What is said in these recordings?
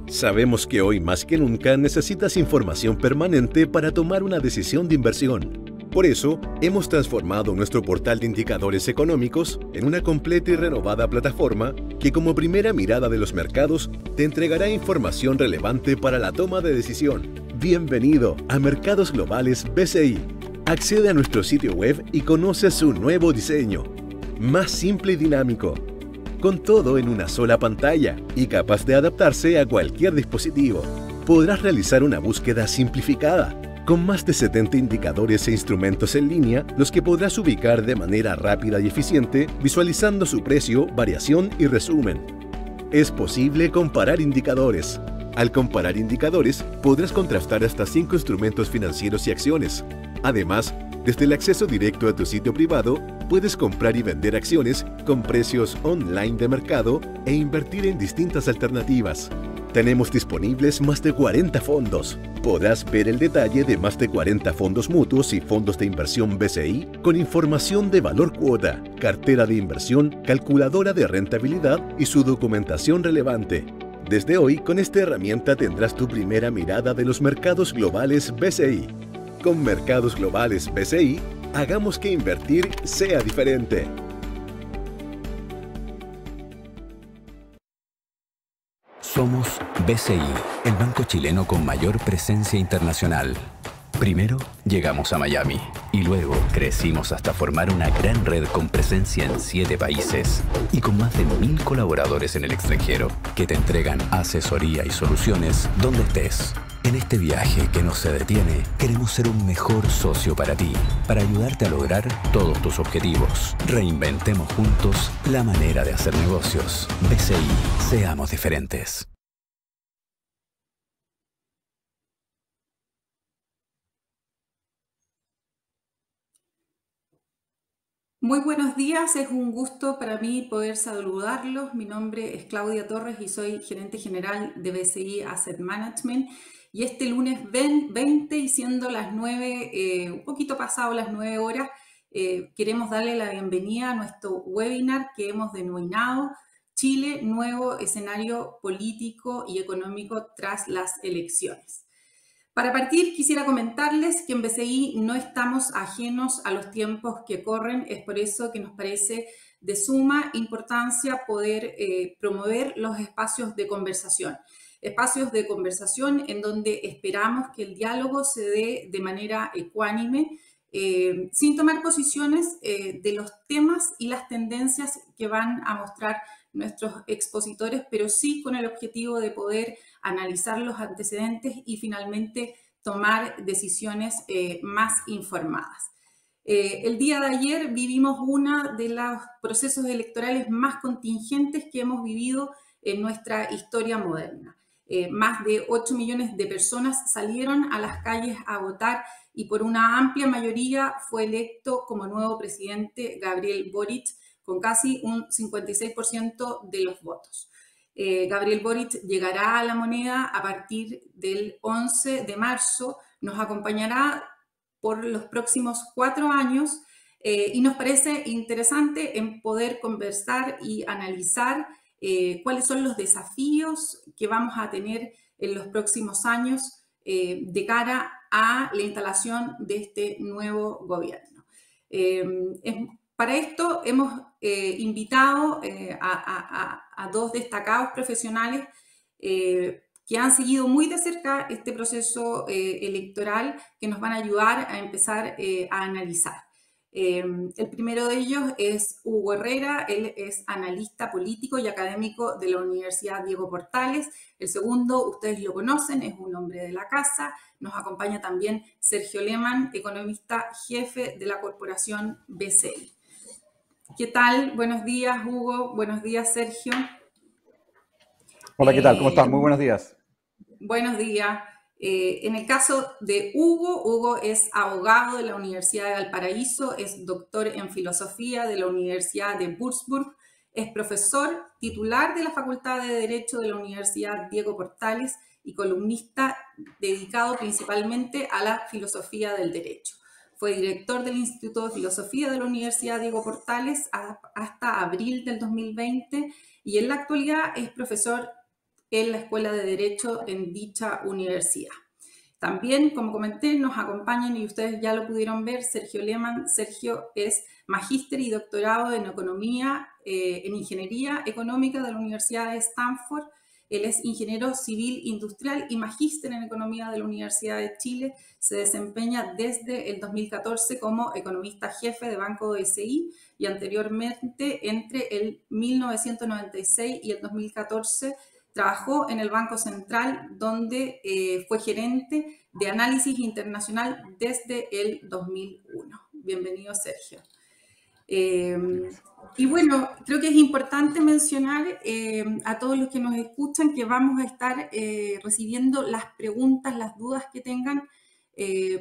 Sabemos que hoy más que nunca necesitas información permanente para tomar una decisión de inversión. Por eso, hemos transformado nuestro portal de indicadores económicos en una completa y renovada plataforma que, como primera mirada de los mercados, te entregará información relevante para la toma de decisión. Bienvenido a Mercados Globales BCI. Accede a nuestro sitio web y conoce su nuevo diseño, más simple y dinámico, con todo en una sola pantalla y capaz de adaptarse a cualquier dispositivo. Podrás realizar una búsqueda simplificada, con más de 70 indicadores e instrumentos en línea, los que podrás ubicar de manera rápida y eficiente, visualizando su precio, variación y resumen. Es posible comparar indicadores. Al comparar indicadores, podrás contrastar hasta 5 instrumentos financieros y acciones. Además, desde el acceso directo a tu sitio privado, puedes comprar y vender acciones con precios online de mercado e invertir en distintas alternativas. Tenemos disponibles más de 40 fondos. Podrás ver el detalle de más de 40 fondos mutuos y fondos de inversión BCI con información de valor cuota, cartera de inversión, calculadora de rentabilidad y su documentación relevante. Desde hoy, con esta herramienta tendrás tu primera mirada de los mercados globales BCI. Con Mercados Globales BCI, hagamos que invertir sea diferente. Somos BCI, el banco chileno con mayor presencia internacional. Primero llegamos a Miami y luego crecimos hasta formar una gran red con presencia en 7 países y con más de 1000 colaboradores en el extranjero que te entregan asesoría y soluciones donde estés. En este viaje que no se detiene, queremos ser un mejor socio para ti, para ayudarte a lograr todos tus objetivos. Reinventemos juntos la manera de hacer negocios. BCI, seamos diferentes. Muy buenos días, es un gusto para mí poder saludarlos. Mi nombre es Claudia Torres y soy gerente general de BCI Asset Management. Y este lunes 20 y siendo las 9, un poquito pasado las 9 horas, queremos darle la bienvenida a nuestro webinar que hemos denominado Chile, nuevo escenario político y económico tras las elecciones. Para partir, quisiera comentarles que en BCI no estamos ajenos a los tiempos que corren. Es por eso que nos parece de suma importancia poder promover los espacios de conversación. Espacios de conversación en donde esperamos que el diálogo se dé de manera ecuánime, sin tomar posiciones de los temas y las tendencias que van a mostrar nuestros expositores, pero sí con el objetivo de poder analizar los antecedentes y finalmente tomar decisiones más informadas. El día de ayer vivimos uno de los procesos electorales más contingentes que hemos vivido en nuestra historia moderna. Más de 8 millones de personas salieron a las calles a votar y por una amplia mayoría fue electo como nuevo presidente Gabriel Boric con casi un 56% de los votos. Gabriel Boric llegará a la moneda a partir del 11 de marzo, nos acompañará por los próximos 4 años y nos parece interesante en poder conversar y analizar cuáles son los desafíos que vamos a tener en los próximos años de cara a la instalación de este nuevo gobierno. Para esto hemos invitado a 2 destacados profesionales que han seguido muy de cerca este proceso electoral que nos van a ayudar a empezar a analizar. El primero de ellos es Hugo Herrera, él es analista político y académico de la Universidad Diego Portales. El segundo, ustedes lo conocen, es un hombre de la casa. Nos acompaña también Sergio Lehmann, economista jefe de la corporación BCI. ¿Qué tal? Buenos días, Hugo. Buenos días, Sergio. Hola, ¿qué tal? ¿Cómo estás? Muy buenos días. Buenos días. En el caso de Hugo, Hugo es abogado de la Universidad de Valparaíso, es doctor en filosofía de la Universidad de Würzburg, es profesor titular de la Facultad de Derecho de la Universidad Diego Portales y columnista dedicado principalmente a la filosofía del derecho. Fue director del Instituto de Filosofía de la Universidad Diego Portales hasta abril del 2020 y en la actualidad es profesor en la Escuela de Derecho en dicha universidad. También, como comenté, nos acompañan, y ustedes ya lo pudieron ver, Sergio Lehmann. Sergio es magíster y doctorado en economía, en ingeniería económica de la Universidad de Stanford. Él es ingeniero civil industrial y magíster en economía de la Universidad de Chile. Se desempeña desde el 2014 como economista jefe de Banco BCI y anteriormente, entre el 1996 y el 2014, trabajó en el Banco Central, donde fue gerente de análisis internacional desde el 2001. Bienvenido, Sergio. Y bueno, creo que es importante mencionar a todos los que nos escuchan que vamos a estar recibiendo las preguntas, las dudas que tengan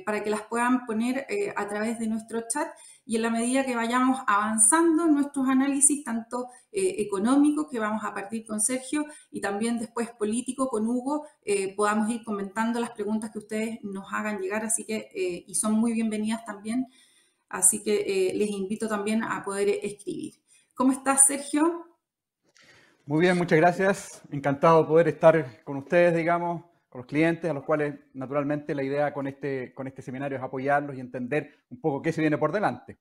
para que las puedan poner a través de nuestro chat, y en la medida que vayamos avanzando en nuestros análisis, tanto económicos, que vamos a partir con Sergio, y también después político con Hugo, podamos ir comentando las preguntas que ustedes nos hagan llegar, así que, y son muy bienvenidas también. Así que les invito también a poder escribir. ¿Cómo estás, Sergio? Muy bien, muchas gracias. Encantado de poder estar con ustedes, digamos, con los clientes, a los cuales naturalmente la idea con este seminario es apoyarlos y entender un poco qué se viene por delante.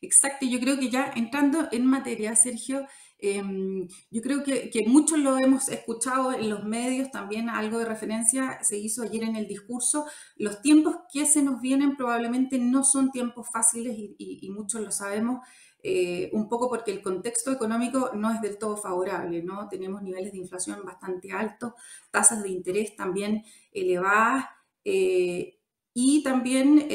Exacto, yo creo que ya entrando en materia, Sergio, yo creo que muchos lo hemos escuchado en los medios, también algo de referencia se hizo ayer en el discurso. Los tiempos que se nos vienen probablemente no son tiempos fáciles y muchos lo sabemos, un poco porque el contexto económico no es del todo favorable, ¿no? Tenemos niveles de inflación bastante altos, tasas de interés también elevadas, y también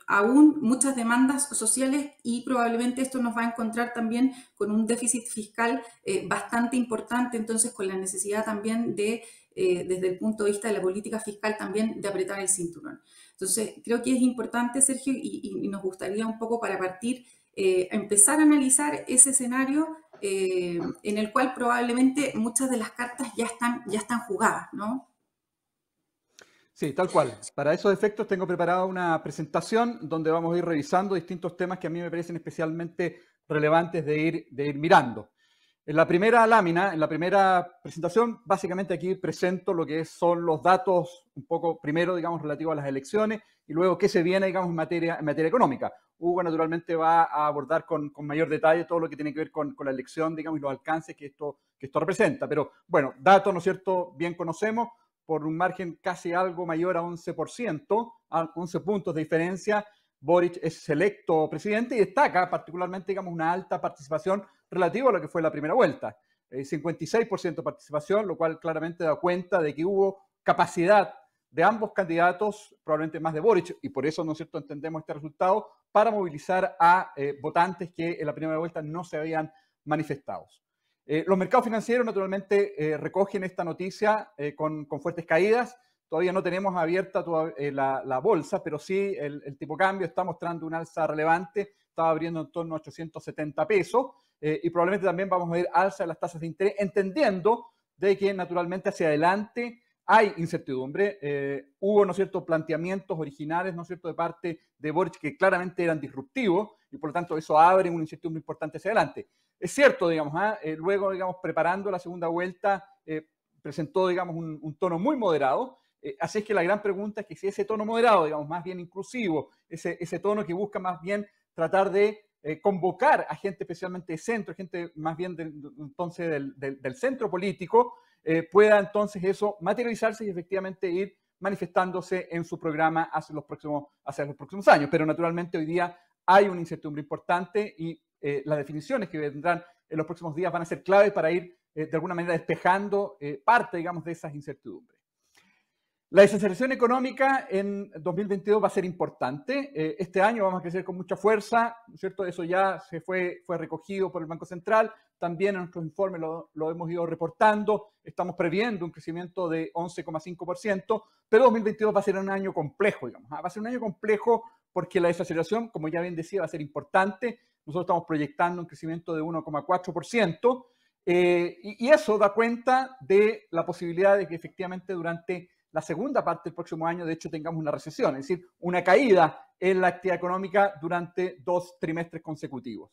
aún muchas demandas sociales, y probablemente esto nos va a encontrar también con un déficit fiscal bastante importante, entonces con la necesidad también de, desde el punto de vista de la política fiscal, también de apretar el cinturón. Entonces creo que es importante, Sergio, y nos gustaría un poco para partir empezar a analizar ese escenario en el cual probablemente muchas de las cartas ya están jugadas, ¿no? Sí, tal cual. Para esos efectos tengo preparada una presentación donde vamos a ir revisando distintos temas que a mí me parecen especialmente relevantes de ir mirando. En la primera lámina, en la primera presentación, básicamente aquí presento lo que son los datos un poco primero, digamos, relativos a las elecciones y luego qué se viene, digamos, en materia económica. Hugo naturalmente va a abordar con mayor detalle todo lo que tiene que ver con la elección, digamos, y los alcances que esto representa. Pero bueno, datos, ¿no es cierto?, bien conocemos, por un margen casi algo mayor a 11%, a 11 puntos de diferencia. Boric es electo presidente y destaca particularmente, digamos, una alta participación relativa a lo que fue la primera vuelta. 56% de participación, lo cual claramente da cuenta de que hubo capacidad de ambos candidatos, probablemente más de Boric, y por eso, ¿no es cierto?, entendemos este resultado, para movilizar a votantes que en la primera vuelta no se habían manifestado. Los mercados financieros naturalmente recogen esta noticia con fuertes caídas. Todavía no tenemos abierta la bolsa, pero sí el tipo de cambio está mostrando un alza relevante, estaba abriendo en torno a 870 pesos y probablemente también vamos a ver alza de las tasas de interés, entendiendo de que naturalmente hacia adelante hay incertidumbre. Hubo, ¿no es cierto?, planteamientos originales, ¿no es cierto?, de parte de Boric que claramente eran disruptivos y por lo tanto eso abre una incertidumbre importante hacia adelante. Es cierto, digamos, luego, digamos, preparando la segunda vuelta, presentó, digamos, un tono muy moderado. Así es que la gran pregunta es que si ese tono moderado, digamos, más bien inclusivo, ese tono que busca más bien tratar de convocar a gente especialmente de centro, gente más bien entonces del centro político, pueda entonces eso materializarse y efectivamente ir manifestándose en su programa hacia los próximos años. Pero naturalmente hoy día hay una incertidumbre importante y las definiciones que vendrán en los próximos días van a ser claves para ir de alguna manera despejando parte, digamos, de esas incertidumbres. La desaceleración económica en 2022 va a ser importante. Este año vamos a crecer con mucha fuerza, ¿no es cierto? Eso ya fue recogido por el Banco Central. También en nuestros informes lo hemos ido reportando. Estamos previendo un crecimiento de 11,5%, pero 2022 va a ser un año complejo, digamos. Va a ser un año complejo porque la desaceleración, como ya bien decía, va a ser importante. Nosotros estamos proyectando un crecimiento de 1,4%. Y eso da cuenta de la posibilidad de que efectivamente durante la segunda parte del próximo año, de hecho, tengamos una recesión, es decir, una caída en la actividad económica durante 2 trimestres consecutivos.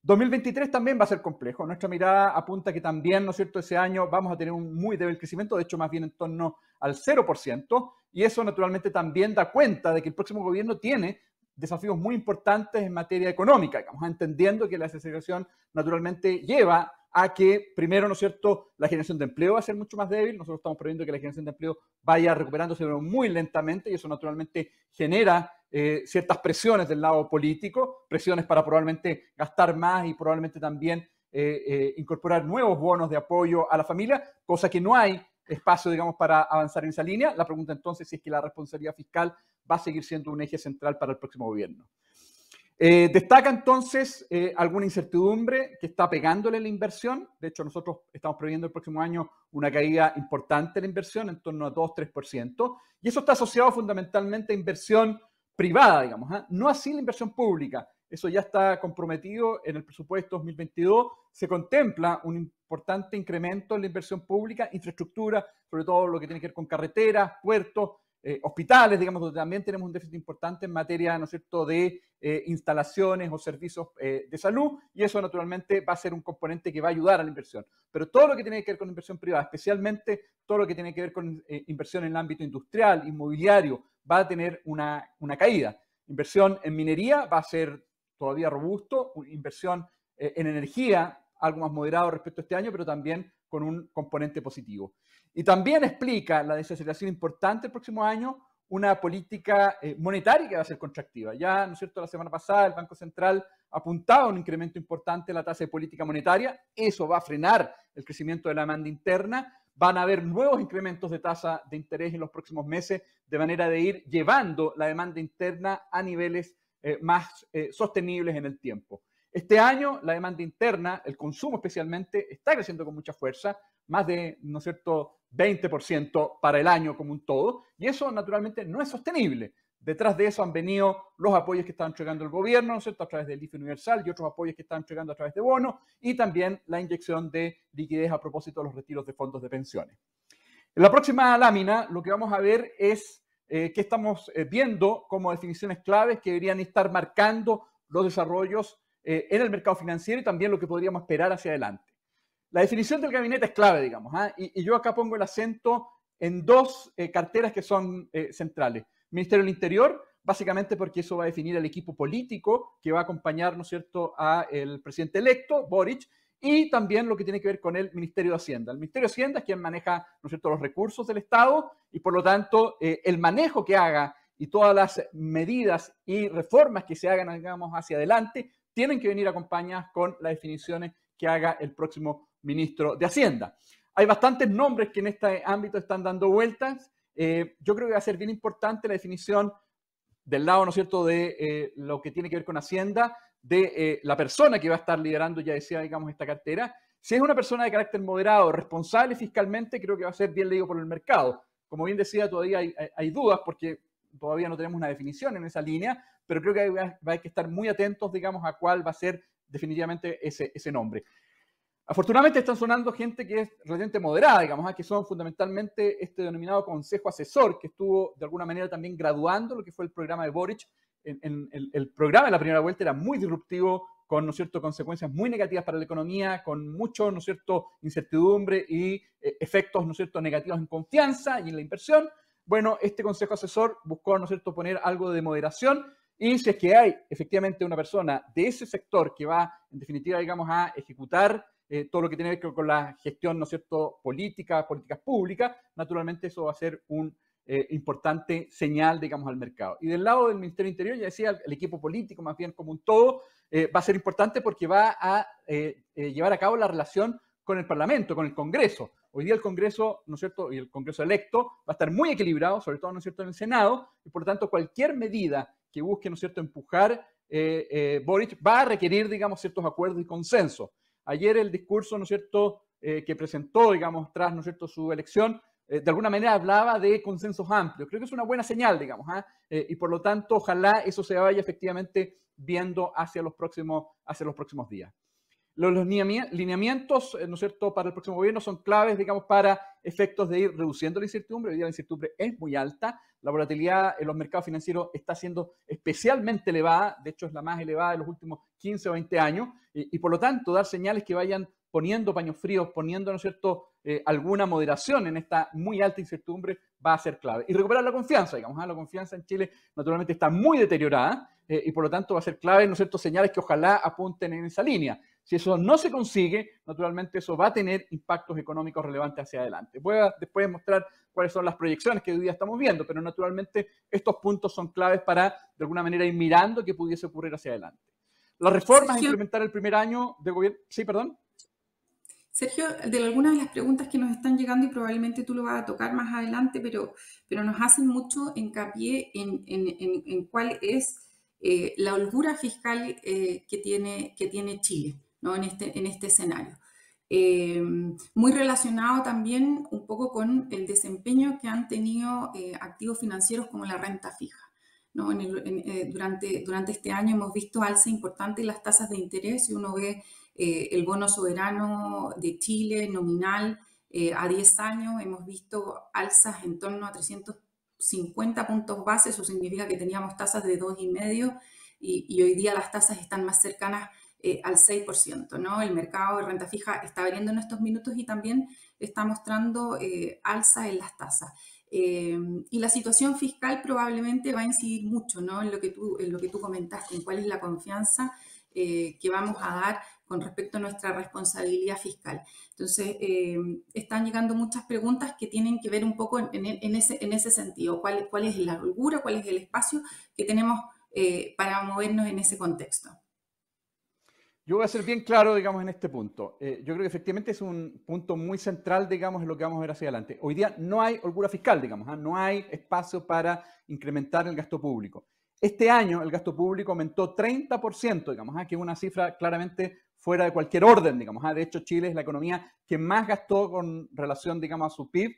2023 también va a ser complejo. Nuestra mirada apunta que también, ¿no es cierto?, ese año vamos a tener un muy débil crecimiento, de hecho más bien en torno al 0%, y eso naturalmente también da cuenta de que el próximo gobierno tiene desafíos muy importantes en materia económica, digamos, entendiendo que la desaceleración naturalmente lleva a que, primero, ¿no es cierto?, la generación de empleo va a ser mucho más débil. Nosotros estamos previendo que la generación de empleo vaya recuperándose pero muy lentamente y eso naturalmente genera ciertas presiones del lado político, presiones para probablemente gastar más y probablemente también incorporar nuevos bonos de apoyo a la familia, cosa que no hay espacio, digamos, para avanzar en esa línea. La pregunta entonces es que la responsabilidad fiscal va a seguir siendo un eje central para el próximo gobierno. Destaca entonces alguna incertidumbre que está pegándole la inversión. De hecho, nosotros estamos previendo el próximo año una caída importante de la inversión, en torno a 2-3%, y eso está asociado fundamentalmente a inversión privada, digamos, no así la inversión pública. Eso ya está comprometido en el presupuesto 2022. Se contempla un importante incremento en la inversión pública, infraestructura, sobre todo lo que tiene que ver con carreteras, puertos, hospitales, digamos, donde también tenemos un déficit importante en materia, ¿no es cierto?, de instalaciones o servicios de salud, y eso naturalmente va a ser un componente que va a ayudar a la inversión. Pero todo lo que tiene que ver con inversión privada, especialmente todo lo que tiene que ver con inversión en el ámbito industrial, inmobiliario, va a tener una caída. Inversión en minería va a ser todavía robusto, inversión en energía, algo más moderado respecto a este año, pero también con un componente positivo. Y también explica la desaceleración importante el próximo año, una política monetaria que va a ser contractiva. Ya, ¿no es cierto?, la semana pasada el Banco Central apuntaba a un incremento importante en la tasa de política monetaria. Eso va a frenar el crecimiento de la demanda interna. Van a haber nuevos incrementos de tasa de interés en los próximos meses, de manera de ir llevando la demanda interna a niveles más sostenibles en el tiempo. Este año la demanda interna, el consumo especialmente, está creciendo con mucha fuerza, más de, ¿no es cierto?, 20% para el año como un todo, y eso naturalmente no es sostenible. Detrás de eso han venido los apoyos que está entregando el gobierno, ¿no es cierto?, a través del IFE universal y otros apoyos que está entregando a través de bonos, y también la inyección de liquidez a propósito de los retiros de fondos de pensiones. En la próxima lámina lo que vamos a ver es que estamos viendo como definiciones claves que deberían estar marcando los desarrollos en el mercado financiero y también lo que podríamos esperar hacia adelante. La definición del gabinete es clave, digamos, y yo acá pongo el acento en dos carteras que son centrales. Ministerio del Interior, básicamente porque eso va a definir el equipo político que va a acompañar, ¿no es cierto?, al presidente electo, Boric, y también lo que tiene que ver con el Ministerio de Hacienda. El Ministerio de Hacienda es quien maneja, ¿no es cierto?, los recursos del Estado y, por lo tanto, el manejo que haga y todas las medidas y reformas que se hagan, digamos, hacia adelante, tienen que venir acompañadas con las definiciones que haga el próximo ministro de Hacienda. Hay bastantes nombres que en este ámbito están dando vueltas. Yo creo que va a ser bien importante la definición del lado, ¿no es cierto?, de lo que tiene que ver con Hacienda, de la persona que va a estar liderando, ya decía, digamos, esta cartera. Si es una persona de carácter moderado, responsable fiscalmente, creo que va a ser bien leído por el mercado. Como bien decía, todavía hay dudas porque todavía no tenemos una definición en esa línea, pero creo que hay que estar muy atentos, digamos, a cuál va a ser definitivamente ese nombre. Afortunadamente están sonando gente que es relativamente moderada, digamos, que son fundamentalmente este denominado Consejo Asesor, que estuvo de alguna manera también graduando lo que fue el programa de Boric. El programa de la primera vuelta era muy disruptivo, con, ¿no es cierto?, consecuencias muy negativas para la economía, con mucho, ¿no es cierto?, incertidumbre y efectos, ¿no es cierto?, negativos en confianza y en la inversión. Bueno, este Consejo Asesor buscó, ¿no es cierto?, poner algo de moderación. Y si es que hay efectivamente una persona de ese sector que va, en definitiva, digamos, a ejecutar todo lo que tiene que ver con la gestión, ¿no es cierto?, políticas públicas, naturalmente eso va a ser un importante señal, digamos, al mercado. Y del lado del Ministerio del Interior, ya decía, el equipo político, más bien como un todo, va a ser importante porque va a llevar a cabo la relación con el Parlamento, con el Congreso. Hoy día el Congreso, ¿no es cierto?, y el Congreso electo va a estar muy equilibrado, sobre todo, ¿no es cierto?, en el Senado, y por lo tanto cualquier medida que busque, ¿no es cierto?, empujar Boric va a requerir, digamos, ciertos acuerdos y consensos. Ayer el discurso, ¿no es cierto?, que presentó, digamos, tras, ¿no es cierto?, su elección, de alguna manera hablaba de consensos amplios. Creo que es una buena señal, digamos, y por lo tanto, ojalá eso se vaya efectivamente viendo hacia los próximos días. los lineamientos, ¿no es cierto?, para el próximo gobierno son claves, digamos, para efectos de ir reduciendo la incertidumbre. Hoy día la incertidumbre es muy alta, la volatilidad en los mercados financieros está siendo especialmente elevada, de hecho es la más elevada de los últimos 15 o 20 años, y por lo tanto dar señales que vayan poniendo paños fríos, poniendo, ¿no es cierto?, alguna moderación en esta muy alta incertidumbre va a ser clave. Y recuperar la confianza, digamos, la confianza en Chile naturalmente está muy deteriorada y por lo tanto va a ser clave, ¿no es cierto?, señales que ojalá apunten en esa línea. Si eso no se consigue, naturalmente eso va a tener impactos económicos relevantes hacia adelante. Voy a después mostrar cuáles son las proyecciones que hoy día estamos viendo, pero naturalmente estos puntos son claves para, de alguna manera, ir mirando qué pudiese ocurrir hacia adelante. Las reformas a implementar el primer año de gobierno... Sí, perdón. Sergio, de algunas de las preguntas que nos están llegando, y probablemente tú lo vas a tocar más adelante, pero nos hacen mucho hincapié en cuál es la holgura fiscal que tiene Chile, ¿no?, en este escenario. Muy relacionado también un poco con el desempeño que han tenido activos financieros como la renta fija, ¿no? Durante este año hemos visto alza importante en las tasas de interés y uno ve el bono soberano de Chile nominal a 10 años, hemos visto alzas en torno a 350 puntos base, eso significa que teníamos tasas de 2,5 y hoy día las tasas están más cercanas al 6%, ¿no? El mercado de renta fija está abriendo en estos minutos y también está mostrando alza en las tasas. Y la situación fiscal probablemente va a incidir mucho, ¿no?, en lo que tú comentaste, en cuál es la confianza que vamos a dar con respecto a nuestra responsabilidad fiscal. Entonces, están llegando muchas preguntas que tienen que ver un poco en ese sentido. ¿Cuál es la holgura? ¿Cuál es el espacio que tenemos para movernos en ese contexto? Yo voy a ser bien claro, digamos, en este punto. Yo creo que efectivamente es un punto muy central, digamos, en lo que vamos a ver hacia adelante. Hoy día no hay holgura fiscal, digamos, no hay espacio para incrementar el gasto público. Este año el gasto público aumentó 30%, digamos, que es una cifra claramente fuera de cualquier orden, digamos. De hecho, Chile es la economía que más gastó con relación, digamos, a su PIB,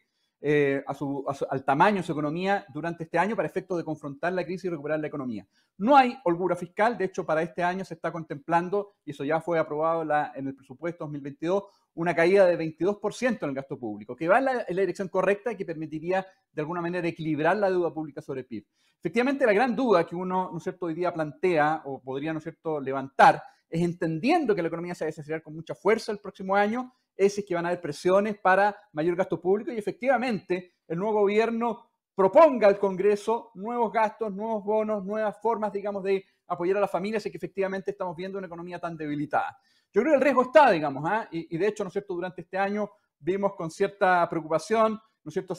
al tamaño de su economía durante este año para efectos de confrontar la crisis y recuperar la economía. No hay holgura fiscal, de hecho, para este año se está contemplando, y eso ya fue aprobado en el presupuesto 2022, una caída de 22% en el gasto público, que va en la dirección correcta y que permitiría, de alguna manera, equilibrar la deuda pública sobre el PIB. Efectivamente, la gran duda que uno, ¿no es cierto?, hoy día plantea o podría, ¿no es cierto?, levantar es, entendiendo que la economía se va a desacelerar con mucha fuerza el próximo año, es que van a haber presiones para mayor gasto público y efectivamente el nuevo gobierno proponga al Congreso nuevos gastos, nuevos bonos, nuevas formas, digamos, de apoyar a las familias y que efectivamente estamos viendo una economía tan debilitada. Yo creo que el riesgo está, digamos, y de hecho, ¿no es cierto?, durante este año vimos con cierta preocupación, ¿no es cierto?,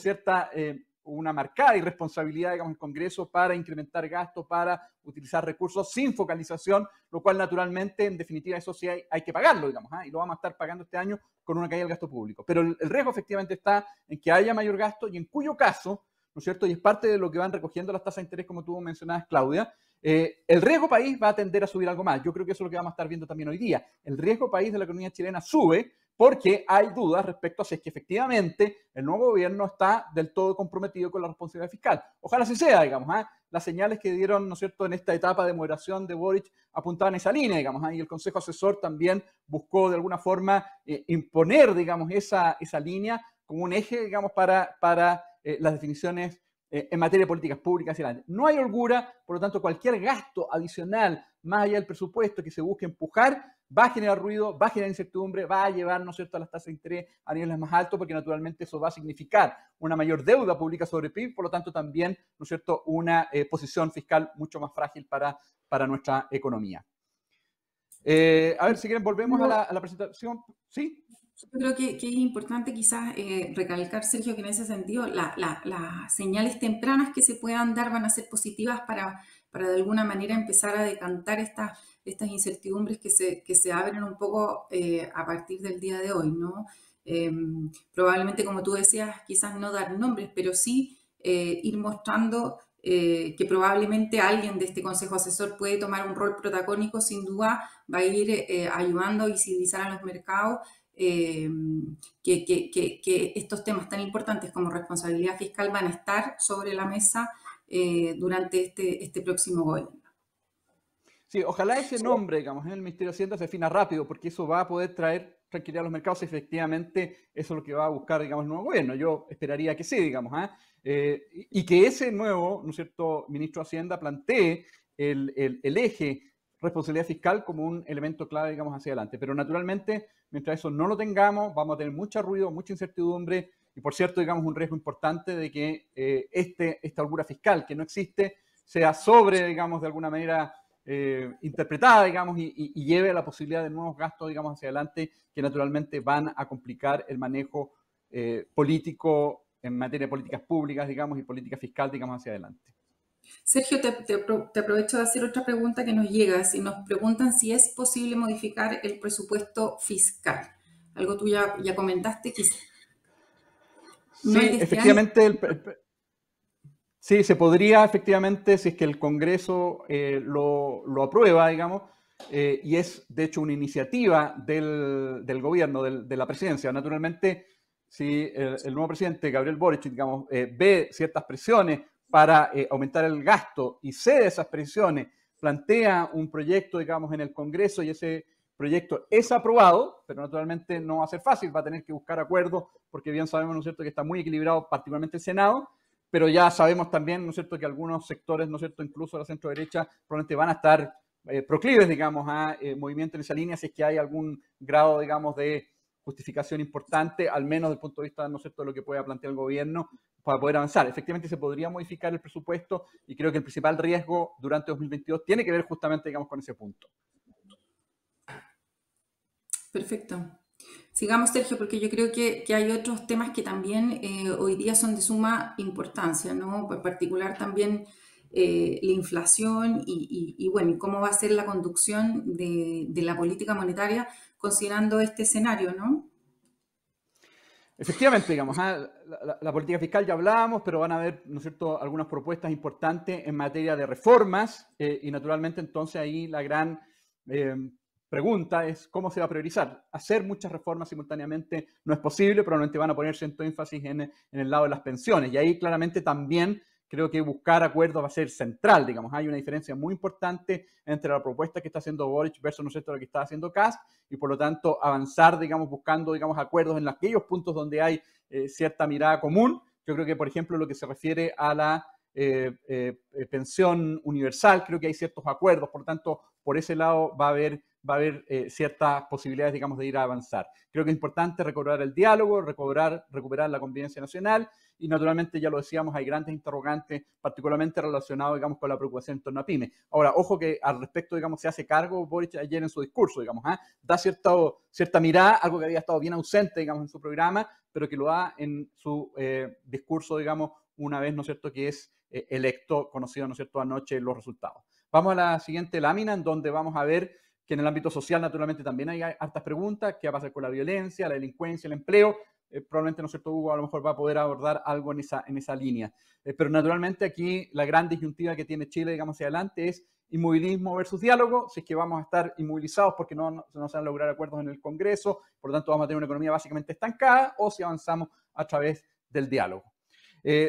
una marcada irresponsabilidad, digamos, en el Congreso para incrementar gastos, para utilizar recursos sin focalización, lo cual naturalmente, en definitiva, eso sí hay que pagarlo, digamos, y lo vamos a estar pagando este año con una caída del gasto público. Pero el riesgo efectivamente está en que haya mayor gasto y en cuyo caso, ¿no es cierto?, y es parte de lo que van recogiendo las tasas de interés, como tú mencionabas, Claudia, el riesgo país va a tender a subir algo más. Yo creo que eso es lo que vamos a estar viendo también hoy día. El riesgo país de la economía chilena sube porque hay dudas respecto a si es que efectivamente el nuevo gobierno está del todo comprometido con la responsabilidad fiscal. Ojalá así sea, digamos. Las señales que dieron, ¿no es cierto?, en esta etapa de moderación de Boric apuntaban esa línea, digamos, y el Consejo Asesor también buscó de alguna forma imponer, digamos, esa línea como un eje, digamos, para las definiciones en materia de políticas públicas y adelante. No hay holgura, por lo tanto, cualquier gasto adicional, más allá del presupuesto que se busque empujar, va a generar ruido, va a generar incertidumbre, va a llevar, ¿no es cierto?, a las tasas de interés a niveles más altos, porque naturalmente eso va a significar una mayor deuda pública sobre PIB, por lo tanto también, ¿no es cierto?, una posición fiscal mucho más frágil para nuestra economía. A ver, si quieren, volvemos a la presentación. ¿Sí? Yo creo que es importante quizás recalcar, Sergio, que en ese sentido las señales tempranas que se puedan dar van a ser positivas para de alguna manera empezar a decantar estas incertidumbres que se abren un poco a partir del día de hoy, ¿no? Probablemente, como tú decías, quizás no dar nombres, pero sí ir mostrando que probablemente alguien de este Consejo Asesor puede tomar un rol protagónico, sin duda va a ir ayudando a visibilizar a los mercados que estos temas tan importantes como responsabilidad fiscal van a estar sobre la mesa durante este próximo gobierno. Sí, ojalá ese nombre, digamos, en el Ministerio de Hacienda se defina rápido, porque eso va a poder traer tranquilidad a los mercados y efectivamente eso es lo que va a buscar, digamos, el nuevo gobierno. Yo esperaría que sí, digamos, y que ese nuevo, ¿no es cierto?, ministro de Hacienda plantee el eje responsabilidad fiscal como un elemento clave, digamos, hacia adelante. Pero naturalmente, mientras eso no lo tengamos, vamos a tener mucho ruido, mucha incertidumbre y, por cierto, digamos, un riesgo importante de que esta holgura fiscal que no existe sea digamos, de alguna manera interpretada, digamos, y lleve a la posibilidad de nuevos gastos, digamos, hacia adelante que naturalmente van a complicar el manejo político en materia de políticas públicas, digamos, y política fiscal, digamos, hacia adelante. Sergio, te aprovecho de hacer otra pregunta que nos llega. Si nos preguntan si es posible modificar el presupuesto fiscal. Algo tú ya comentaste que no sí, efectivamente, sí, se podría efectivamente, si es que el Congreso lo aprueba, digamos, y es de hecho una iniciativa del gobierno, de la presidencia. Naturalmente, si el nuevo presidente, Gabriel Boric, digamos, ve ciertas presiones para aumentar el gasto y cede esas presiones, plantea un proyecto, digamos, en el Congreso y ese proyecto es aprobado, pero naturalmente no va a ser fácil, va a tener que buscar acuerdos, porque bien sabemos, ¿no es cierto?, que está muy equilibrado, particularmente el Senado, pero ya sabemos también, ¿no es cierto?, que algunos sectores, ¿no es cierto?, incluso la centro derecha, probablemente van a estar proclives, digamos, a movimiento en esa línea, si es que hay algún grado, digamos, de justificación importante, al menos desde el punto de vista, ¿no es cierto?, de lo que pueda plantear el gobierno para poder avanzar. Efectivamente se podría modificar el presupuesto y creo que el principal riesgo durante 2022 tiene que ver justamente, digamos, con ese punto. Perfecto. Sigamos, Sergio, porque yo creo que hay otros temas que también hoy día son de suma importancia, ¿no? En particular también la inflación y bueno, cómo va a ser la conducción de la política monetaria considerando este escenario, ¿no? Efectivamente, digamos, la política fiscal ya hablábamos, pero van a haber, ¿no es cierto?, algunas propuestas importantes en materia de reformas y naturalmente entonces ahí la gran pregunta es cómo se va a priorizar. Hacer muchas reformas simultáneamente no es posible, probablemente van a poner cierto énfasis en el lado de las pensiones y ahí claramente también creo que buscar acuerdos va a ser central, digamos. Hay una diferencia muy importante entre la propuesta que está haciendo Boric versus, ¿no es cierto?, lo que está haciendo Kast y por lo tanto avanzar, digamos, buscando, digamos, acuerdos en aquellos puntos donde hay cierta mirada común. Yo creo que, por ejemplo, lo que se refiere a la pensión universal, creo que hay ciertos acuerdos, por lo tanto, por ese lado va a haber ciertas posibilidades, digamos, de ir a avanzar. Creo que es importante recobrar el diálogo, recuperar la convivencia nacional y naturalmente, ya lo decíamos, hay grandes interrogantes, particularmente relacionados, digamos, con la preocupación en torno a pymes. Ahora, ojo que al respecto, digamos, se hace cargo Boric ayer en su discurso, digamos, da cierta mirada, algo que había estado bien ausente, digamos, en su programa, pero que lo da en su discurso, digamos, una vez, ¿no es cierto?, que es electo, conocido, ¿no es cierto?, anoche los resultados. Vamos a la siguiente lámina, en donde vamos a ver que en el ámbito social, naturalmente, también hay hartas preguntas. ¿Qué va a pasar con la violencia, la delincuencia, el empleo? Probablemente, ¿no es cierto?, Hugo a lo mejor va a poder abordar algo en esa línea. Pero naturalmente aquí la gran disyuntiva que tiene Chile, digamos, hacia adelante es inmovilismo versus diálogo. Si es que vamos a estar inmovilizados porque no se van a lograr acuerdos en el Congreso, por lo tanto vamos a tener una economía básicamente estancada, o si avanzamos a través del diálogo.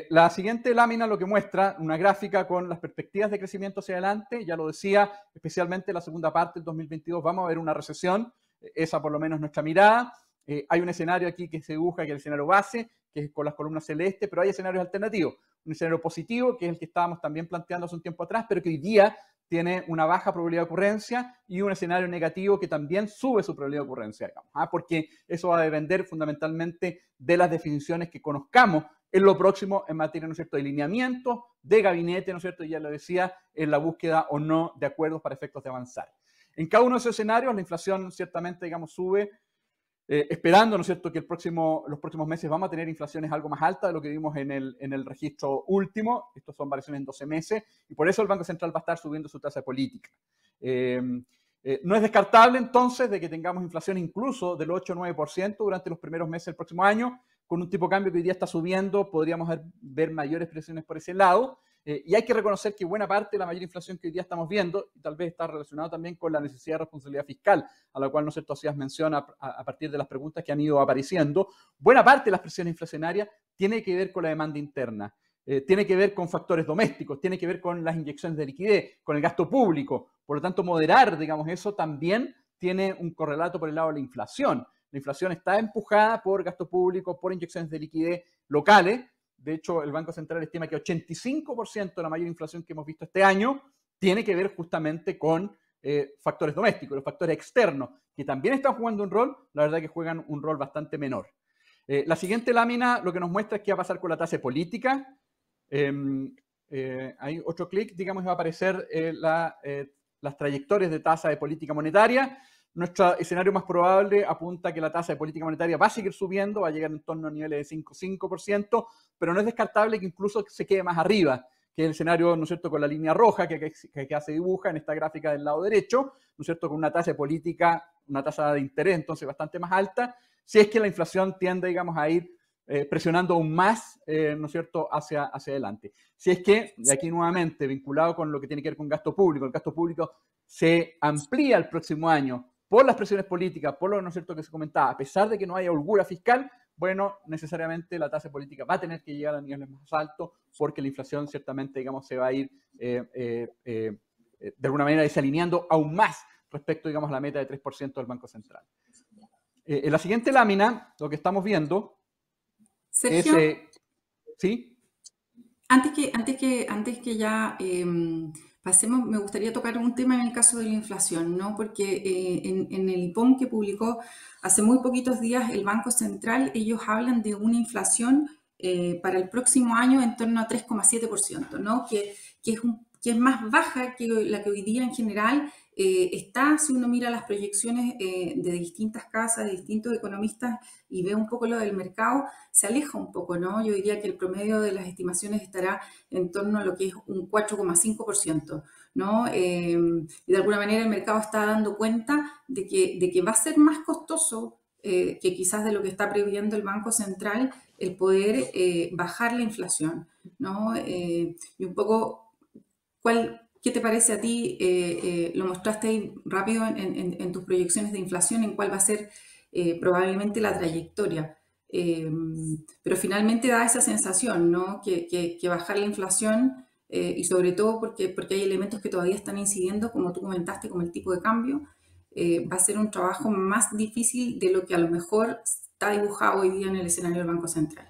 La siguiente lámina lo que muestra una gráfica con las perspectivas de crecimiento hacia adelante. Ya lo decía, especialmente en la segunda parte del 2022 vamos a ver una recesión. Esa por lo menos nuestra mirada. Hay un escenario aquí que se dibuja, que es el escenario base, que es con las columnas celestes, pero hay escenarios alternativos. Un escenario positivo, que es el que estábamos también planteando hace un tiempo atrás, pero que hoy día tiene una baja probabilidad de ocurrencia, y un escenario negativo que también sube su probabilidad de ocurrencia, digamos, porque eso va a depender fundamentalmente de las definiciones que conozcamos en lo próximo en materia, ¿no es cierto?, de lineamiento, de gabinete, ¿no es cierto?, ya lo decía, en la búsqueda o no de acuerdos para efectos de avanzar. En cada uno de esos escenarios la inflación ciertamente, digamos, sube, esperando, ¿no es cierto?, que los próximos meses vamos a tener inflaciones algo más altas de lo que vimos en el registro último. Estos son variaciones en 12 meses y por eso el Banco Central va a estar subiendo su tasa política. No es descartable entonces de que tengamos inflación incluso del 8 o 9% durante los primeros meses del próximo año. Con un tipo de cambio que hoy día está subiendo, podríamos ver mayores presiones por ese lado. Y hay que reconocer que buena parte de la mayor inflación que hoy día estamos viendo, y tal vez está relacionado también con la necesidad de responsabilidad fiscal, a la cual, ¿no es cierto?, hacías mención a partir de las preguntas que han ido apareciendo. Buena parte de las presiones inflacionarias tiene que ver con la demanda interna, tiene que ver con factores domésticos, tiene que ver con las inyecciones de liquidez, con el gasto público. Por lo tanto, moderar, digamos, eso también tiene un correlato por el lado de la inflación. La inflación está empujada por gasto público, por inyecciones de liquidez locales. De hecho, el Banco Central estima que 85% de la mayor inflación que hemos visto este año tiene que ver justamente con factores domésticos, los factores externos, que también están jugando un rol, la verdad que juegan un rol bastante menor. La siguiente lámina lo que nos muestra es qué va a pasar con la tasa de política. Hay otro clic, digamos, y va a aparecer las trayectorias de tasa de política monetaria. Nuestro escenario más probable apunta a que la tasa de política monetaria va a seguir subiendo, va a llegar en torno a niveles de 5%, pero no es descartable que incluso se quede más arriba, que es el escenario, ¿no es cierto?, con la línea roja que se dibuja en esta gráfica del lado derecho, ¿no es cierto?, con una tasa de política, una tasa de interés entonces bastante más alta, si es que la inflación tiende, digamos, a ir presionando aún más, ¿no es cierto?, hacia adelante. Si es que, y aquí nuevamente, vinculado con lo que tiene que ver con gasto público, el gasto público se amplía el próximo año por las presiones políticas, por lo, ¿no es cierto?, que se comentaba, a pesar de que no haya holgura fiscal, bueno, necesariamente la tasa política va a tener que llegar a niveles más altos porque la inflación ciertamente, digamos, se va a ir de alguna manera desalineando aún más respecto, digamos, a la meta de 3% del Banco Central. En la siguiente lámina, lo que estamos viendo Sergio, es... ¿sí? antes que ya pasemos, me gustaría tocar un tema en el caso de la inflación, ¿no? Porque en el IPOM que publicó hace muy poquitos días el Banco Central, ellos hablan de una inflación para el próximo año en torno a 3,7%, ¿no? Que es más baja que la que hoy día en general está, si uno mira las proyecciones de distintas casas, de distintos economistas y ve un poco lo del mercado, se aleja un poco, ¿no? Yo diría que el promedio de las estimaciones estará en torno a lo que es un 4,5%, ¿no? Y de alguna manera el mercado está dando cuenta de que va a ser más costoso que quizás de lo que está previendo el Banco Central el poder bajar la inflación, ¿no? Y un poco, ¿qué te parece a ti? Lo mostraste ahí rápido en tus proyecciones de inflación, en cuál va a ser probablemente la trayectoria. Pero finalmente da esa sensación, ¿no? Que bajar la inflación, y sobre todo porque hay elementos que todavía están incidiendo, como tú comentaste, como el tipo de cambio, va a ser un trabajo más difícil de lo que a lo mejor está dibujado hoy día en el escenario del Banco Central.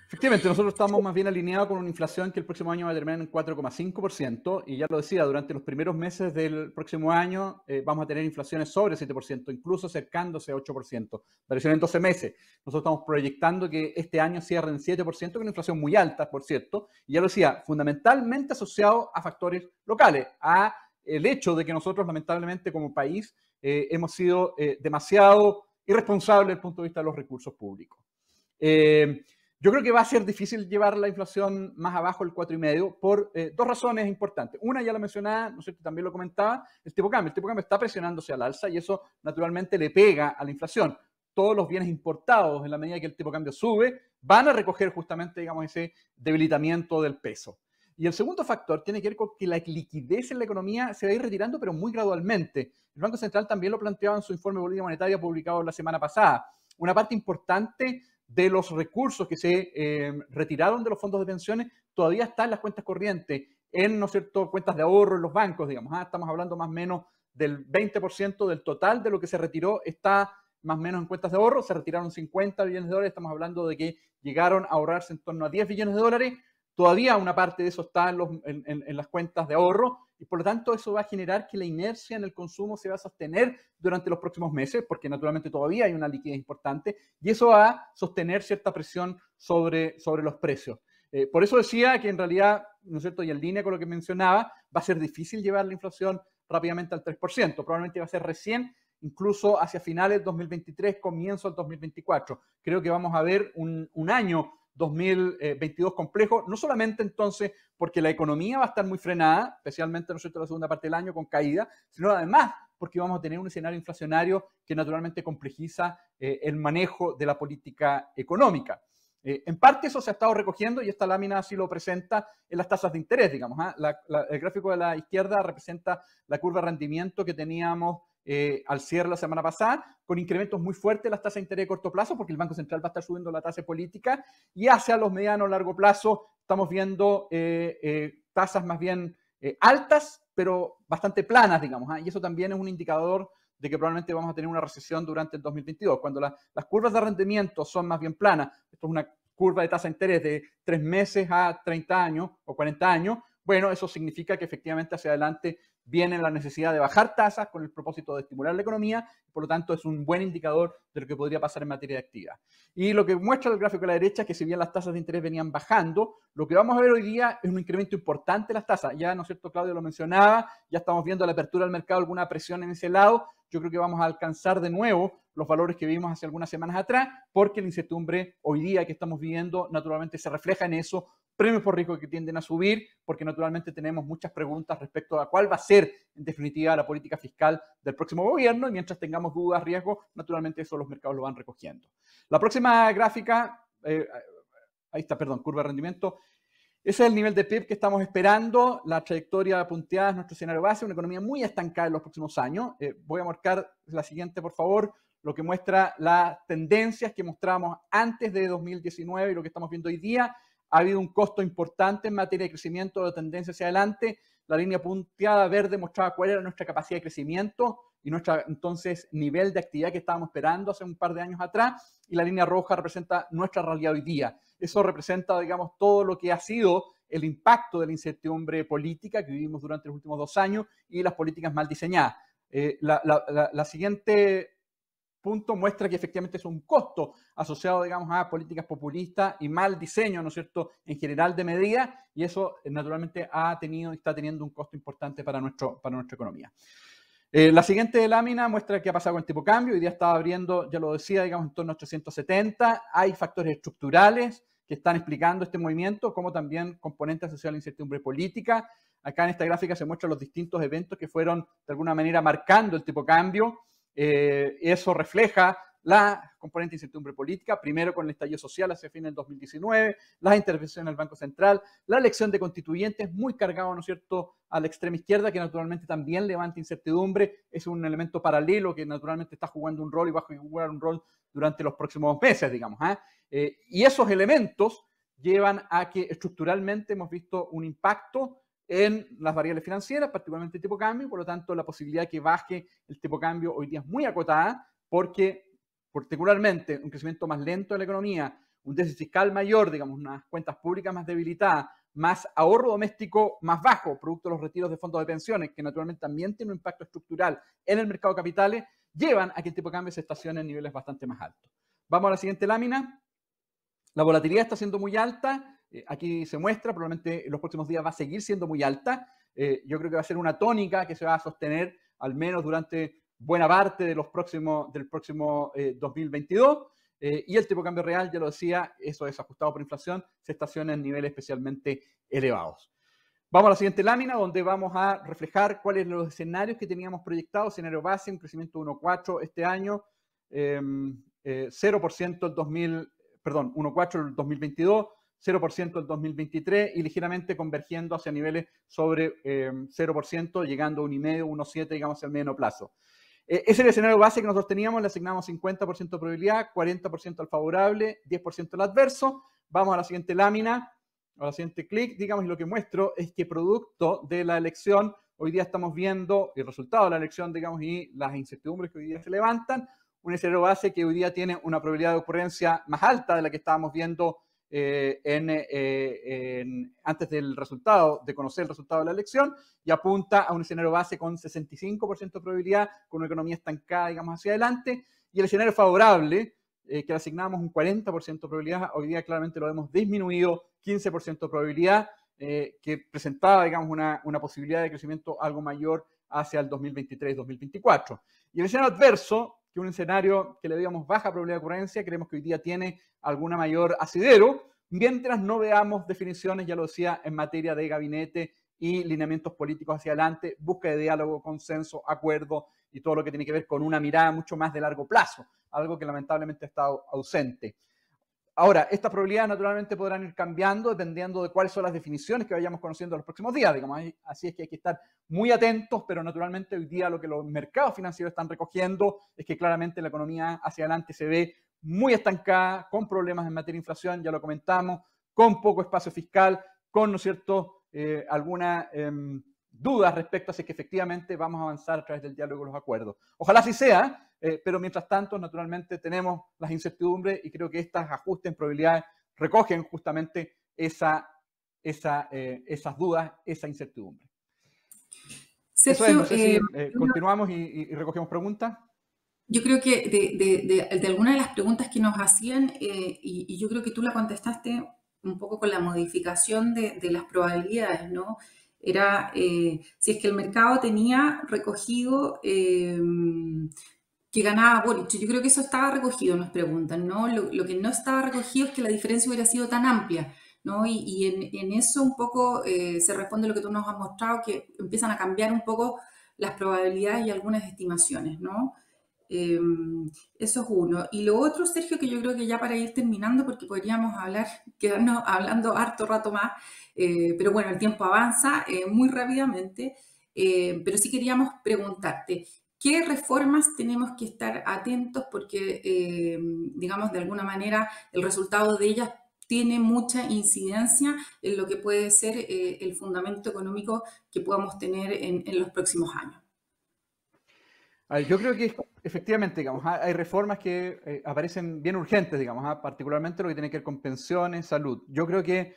Efectivamente, nosotros estamos más bien alineados con una inflación que el próximo año va a terminar en 4,5%, y ya lo decía, durante los primeros meses del próximo año vamos a tener inflaciones sobre 7%, incluso acercándose a 8%, variación en 12 meses. Nosotros estamos proyectando que este año cierre en 7%, con una inflación muy alta, por cierto, y ya lo decía, fundamentalmente asociado a factores locales, a el hecho de que nosotros, lamentablemente, como país, hemos sido demasiado irresponsables desde el punto de vista de los recursos públicos. Yo creo que va a ser difícil llevar la inflación más abajo del 4,5% por dos razones importantes. Una, ya la mencionaba, ¿no es cierto?, también lo comentaba, el tipo de cambio. El tipo de cambio está presionándose al alza y eso naturalmente le pega a la inflación. Todos los bienes importados, en la medida que el tipo de cambio sube, van a recoger justamente, digamos, ese debilitamiento del peso. Y el segundo factor tiene que ver con que la liquidez en la economía se va a ir retirando, pero muy gradualmente. El Banco Central también lo planteaba en su informe de política monetaria publicado la semana pasada. Una parte importante de los recursos que se retiraron de los fondos de pensiones todavía están en las cuentas corrientes, en, ¿no es cierto?, cuentas de ahorro en los bancos, digamos. Estamos hablando más o menos del 20% del total de lo que se retiró está más o menos en cuentas de ahorro. Se retiraron 50 billones de dólares, estamos hablando de que llegaron a ahorrarse en torno a 10 billones de dólares. Todavía una parte de eso está en las cuentas de ahorro y por lo tanto eso va a generar que la inercia en el consumo se va a sostener durante los próximos meses, porque naturalmente todavía hay una liquidez importante y eso va a sostener cierta presión sobre los precios. Por eso decía que en realidad, ¿no es cierto?, y en línea con lo que mencionaba, va a ser difícil llevar la inflación rápidamente al 3%. Probablemente va a ser recién, incluso hacia finales del 2023, comienzo del 2024. Creo que vamos a ver un año 2022 complejo, no solamente entonces porque la economía va a estar muy frenada, especialmente, ¿no es cierto?, la segunda parte del año con caída, sino además porque vamos a tener un escenario inflacionario que naturalmente complejiza el manejo de la política económica. En parte eso se ha estado recogiendo y esta lámina así lo presenta en las tasas de interés, digamos. El gráfico de la izquierda representa la curva de rendimiento que teníamos al cierre la semana pasada, con incrementos muy fuertes en las tasas de interés de corto plazo, porque el Banco Central va a estar subiendo la tasa política, y hacia los medianos largo plazo estamos viendo tasas más bien altas, pero bastante planas, digamos, y eso también es un indicador de que probablemente vamos a tener una recesión durante el 2022. Cuando las curvas de rendimiento son más bien planas, esto es una curva de tasa de interés de 3 meses a 30 años o 40 años, bueno, eso significa que efectivamente hacia adelante viene la necesidad de bajar tasas con el propósito de estimular la economía, por lo tanto es un buen indicador de lo que podría pasar en materia de actividad. Y lo que muestra el gráfico a la derecha es que si bien las tasas de interés venían bajando, lo que vamos a ver hoy día es un incremento importante de las tasas. Ya, ¿no es cierto?, Claudio lo mencionaba, ya estamos viendo la apertura del mercado, alguna presión en ese lado. Yo creo que vamos a alcanzar de nuevo los valores que vimos hace algunas semanas atrás, porque la incertidumbre hoy día que estamos viviendo naturalmente se refleja en eso, premios por riesgo que tienden a subir, porque naturalmente tenemos muchas preguntas respecto a cuál va a ser, en definitiva, la política fiscal del próximo gobierno, y mientras tengamos dudas, riesgos, naturalmente eso los mercados lo van recogiendo. La próxima gráfica, ahí está, perdón, curva de rendimiento. Ese es el nivel de PIB que estamos esperando, la trayectoria punteada es nuestro escenario base, una economía muy estancada en los próximos años. Voy a marcar la siguiente, por favor, lo que muestra las tendencias que mostramos antes de 2019 y lo que estamos viendo hoy día. Ha habido un costo importante en materia de crecimiento de tendencia hacia adelante. La línea punteada verde mostraba cuál era nuestra capacidad de crecimiento y nuestro entonces nivel de actividad que estábamos esperando hace un par de años atrás, y la línea roja representa nuestra realidad hoy día. Eso representa, digamos, todo lo que ha sido el impacto de la incertidumbre política que vivimos durante los últimos 2 años y las políticas mal diseñadas. La siguiente punto muestra que efectivamente es un costo asociado, digamos, a políticas populistas y mal diseño, ¿no es cierto?, en general de medidas, y eso naturalmente ha tenido y está teniendo un costo importante para nuestra economía. La siguiente lámina muestra qué ha pasado con el tipo de cambio. Hoy día estaba abriendo, ya lo decía, digamos, en torno a 870. Hay factores estructurales que están explicando este movimiento, como también componentes asociados a la incertidumbre política. Acá en esta gráfica se muestran los distintos eventos que fueron de alguna manera marcando el tipo de cambio. Eso refleja la componente de incertidumbre política, primero con el estallido social hacia fin del 2019, las intervenciones del Banco Central, la elección de constituyentes muy cargado, ¿no es cierto?, a la extrema izquierda, que naturalmente también levanta incertidumbre. Es un elemento paralelo que naturalmente está jugando un rol y va a jugar un rol durante los próximos meses, digamos. Y esos elementos llevan a que estructuralmente hemos visto un impacto en las variables financieras, particularmente el tipo de cambio, por lo tanto la posibilidad de que baje el tipo de cambio hoy día es muy acotada, porque particularmente un crecimiento más lento de la economía, un déficit fiscal mayor, digamos, unas cuentas públicas más debilitadas, más ahorro doméstico más bajo, producto de los retiros de fondos de pensiones, que naturalmente también tiene un impacto estructural en el mercado de capitales, llevan a que el tipo de cambio se estacione en niveles bastante más altos. Vamos a la siguiente lámina. La volatilidad está siendo muy alta. Aquí se muestra, probablemente en los próximos días va a seguir siendo muy alta. Yo creo que va a ser una tónica que se va a sostener al menos durante buena parte del próximo 2022. Y el tipo de cambio real, ya lo decía, eso es ajustado por inflación, se estaciona en niveles especialmente elevados. Vamos a la siguiente lámina, donde vamos a reflejar cuáles son los escenarios que teníamos proyectados. Escenario base, un crecimiento de 1,4 este año, 0% el 1,4 el 2022, 0% el 2023 y ligeramente convergiendo hacia niveles sobre 0%, llegando a 1,5, 1,7, digamos, al mediano plazo. Ese es el escenario base que nosotros teníamos, le asignamos 50% de probabilidad, 40% al favorable, 10% al adverso. Vamos a la siguiente lámina, a la siguiente clic, digamos, y lo que muestro es que producto de la elección, hoy día estamos viendo el resultado de la elección, digamos, y las incertidumbres que hoy día se levantan, un escenario base que hoy día tiene una probabilidad de ocurrencia más alta de la que estábamos viendo antes del resultado, de conocer el resultado de la elección, y apunta a un escenario base con 65% de probabilidad, con una economía estancada, digamos, hacia adelante, y el escenario favorable, que le asignamos un 40% de probabilidad, hoy día claramente lo hemos disminuido, 15% de probabilidad, que presentaba, digamos, una posibilidad de crecimiento algo mayor hacia el 2023-2024. Y el escenario adverso, que un escenario que le digamos baja probabilidad de ocurrencia, creemos que hoy día tiene alguna mayor asidero, mientras no veamos definiciones, ya lo decía, en materia de gabinete y lineamientos políticos hacia adelante, búsqueda de diálogo, consenso, acuerdo y todo lo que tiene que ver con una mirada mucho más de largo plazo, algo que lamentablemente ha estado ausente. Ahora, estas probabilidades naturalmente podrán ir cambiando dependiendo de cuáles son las definiciones que vayamos conociendo en los próximos días, digamos. Así es que hay que estar muy atentos, pero naturalmente hoy día lo que los mercados financieros están recogiendo es que claramente la economía hacia adelante se ve muy estancada, con problemas en materia de inflación, ya lo comentamos, con poco espacio fiscal, con, ¿no es cierto?, alguna dudas respecto a si es que efectivamente vamos a avanzar a través del diálogo y los acuerdos. Ojalá así sea, pero mientras tanto, naturalmente, tenemos las incertidumbres y creo que estos ajustes en probabilidades recogen justamente esas dudas, esa incertidumbre. Eso es, Sergio, no sé si continuamos y recogemos preguntas. yo creo que de algunas de las preguntas que nos hacían, y yo creo que tú la contestaste un poco con la modificación de las probabilidades, ¿no? Era si es que el mercado tenía recogido que ganaba Boric. Yo creo que eso estaba recogido, nos preguntan, ¿no? Lo que no estaba recogido es que la diferencia hubiera sido tan amplia, ¿no? Y en eso un poco se responde lo que tú nos has mostrado, que empiezan a cambiar un poco las probabilidades y algunas estimaciones, ¿no? Eh, Eso es uno. Y lo otro, Sergio, que yo creo que ya para ir terminando, porque podríamos quedarnos hablando harto rato más, pero bueno, el tiempo avanza muy rápidamente, pero sí queríamos preguntarte, ¿qué reformas tenemos que estar atentos? Porque, digamos, de alguna manera el resultado de ellas tiene mucha incidencia en lo que puede ser el fundamento económico que podamos tener en los próximos años. A ver, yo creo que efectivamente, digamos, hay reformas que aparecen bien urgentes, digamos, particularmente lo que tiene que ver con pensiones, salud. Yo creo que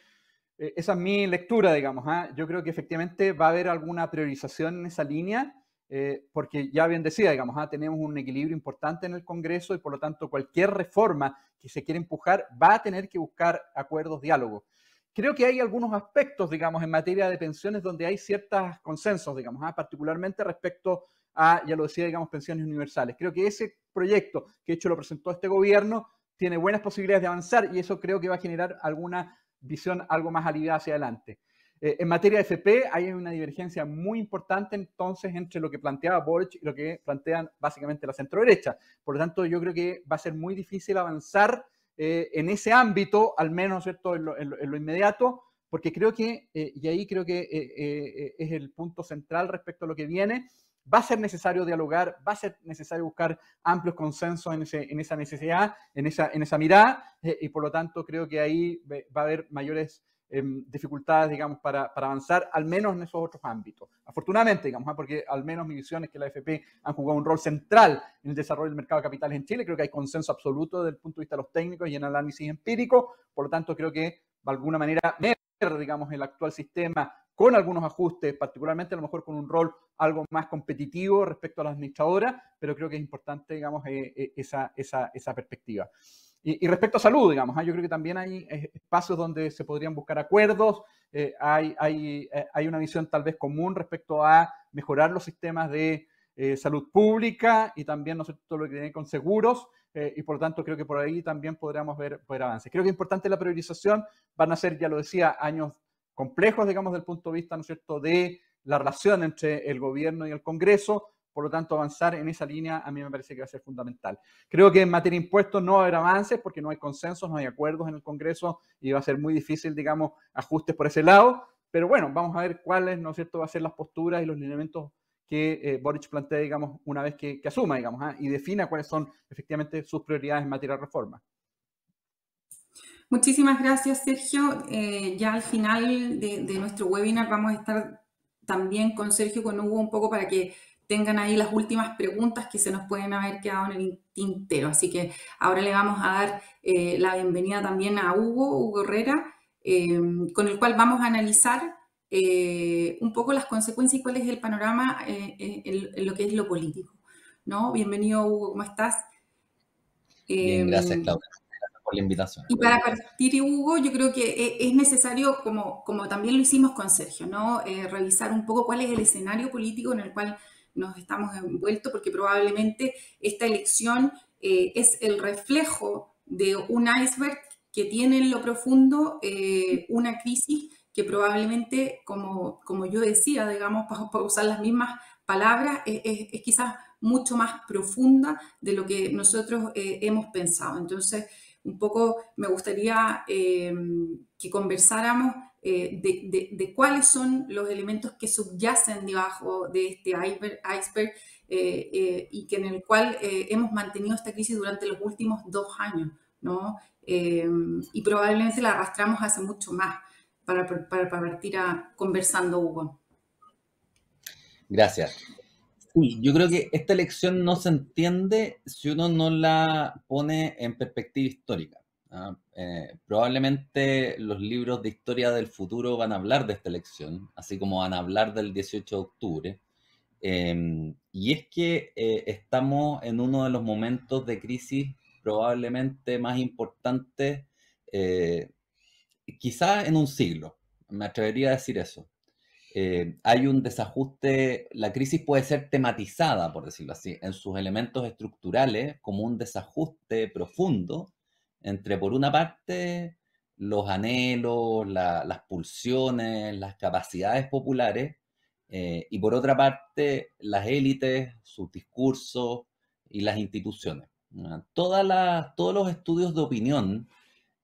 esa es mi lectura, digamos. Yo creo que efectivamente va a haber alguna priorización en esa línea, porque ya bien decía, digamos, tenemos un equilibrio importante en el Congreso y por lo tanto cualquier reforma que se quiera empujar va a tener que buscar acuerdos, diálogos. Creo que hay algunos aspectos, digamos, en materia de pensiones donde hay ciertos consensos, digamos, particularmente respecto a, ya lo decía, digamos, pensiones universales. Creo que ese proyecto, que de hecho lo presentó este gobierno, tiene buenas posibilidades de avanzar y eso creo que va a generar alguna visión algo más aliviada hacia adelante. En materia de FP hay una divergencia muy importante entonces entre lo que planteaba Boric y lo que plantean básicamente la centro-derecha. Por lo tanto, yo creo que va a ser muy difícil avanzar en ese ámbito, al menos, ¿cierto?, en lo inmediato, porque creo que, y ahí creo que es el punto central respecto a lo que viene, va a ser necesario dialogar, va a ser necesario buscar amplios consensos en esa necesidad, en esa mirada, y por lo tanto creo que ahí va a haber mayores dificultades, digamos, para avanzar, al menos en esos otros ámbitos. Afortunadamente, digamos, porque al menos mi visión es que la AFP han jugado un rol central en el desarrollo del mercado de capitales en Chile. Creo que hay consenso absoluto desde el punto de vista de los técnicos y en el análisis empírico. Por lo tanto, creo que de alguna manera digamos, el actual sistema con algunos ajustes, particularmente a lo mejor con un rol algo más competitivo respecto a la administradora, pero creo que es importante, digamos, esa perspectiva. Y respecto a salud, digamos, yo creo que también hay espacios donde se podrían buscar acuerdos, hay una visión tal vez común respecto a mejorar los sistemas de salud pública y también, ¿no sé, todo lo que tiene que ver con seguros, y por lo tanto creo que por ahí también podríamos ver avances. Creo que es importante la priorización, van a ser, ya lo decía, años complejos, digamos, desde el punto de vista, ¿no es cierto?, de la relación entre el gobierno y el Congreso. Por lo tanto, avanzar en esa línea a mí me parece que va a ser fundamental. Creo que en materia de impuestos no va a haber avances porque no hay consensos, no hay acuerdos en el Congreso y va a ser muy difícil, digamos, ajustes por ese lado. Pero bueno, vamos a ver cuáles, ¿no es cierto?, va a ser las posturas y los lineamientos que Boric plantea, digamos, una vez que asuma, digamos, y defina cuáles son efectivamente sus prioridades en materia de reforma. Muchísimas gracias, Sergio. Ya al final de nuestro webinar vamos a estar también con Sergio, con Hugo, un poco para que tengan ahí las últimas preguntas que se nos pueden haber quedado en el tintero. Así que ahora le vamos a dar la bienvenida también a Hugo Herrera, con el cual vamos a analizar un poco las consecuencias y cuál es el panorama en lo que es lo político, ¿no? Bienvenido, Hugo, ¿cómo estás? Bien, gracias, Claudia. Gracias por la invitación. Y para partir, Hugo, yo creo que es necesario, como también lo hicimos con Sergio, ¿no? Revisar un poco cuál es el escenario político en el cual nos estamos envueltos, porque probablemente esta elección es el reflejo de un iceberg que tiene en lo profundo una crisis que probablemente, como yo decía, digamos, para usar las mismas palabras, es quizás mucho más profunda de lo que nosotros hemos pensado. Entonces, un poco me gustaría que conversáramos de cuáles son los elementos que subyacen debajo de este iceberg y que en el cual hemos mantenido esta crisis durante los últimos 2 años, ¿no? Y probablemente la arrastramos hace mucho más para partir conversando, Hugo. Gracias. Sí, yo creo que esta elección no se entiende si uno no la pone en perspectiva histórica. ¿Ah? Probablemente los libros de historia del futuro van a hablar de esta elección, así como van a hablar del 18 de octubre. Y es que estamos en uno de los momentos de crisis probablemente más importantes, eh, quizás en un siglo, me atrevería a decir eso. Hay un desajuste, la crisis puede ser tematizada, por decirlo así, en sus elementos estructurales como un desajuste profundo entre, por una parte, los anhelos, las pulsiones, las capacidades populares, y por otra parte, las élites, sus discursos y las instituciones. Todos los estudios de opinión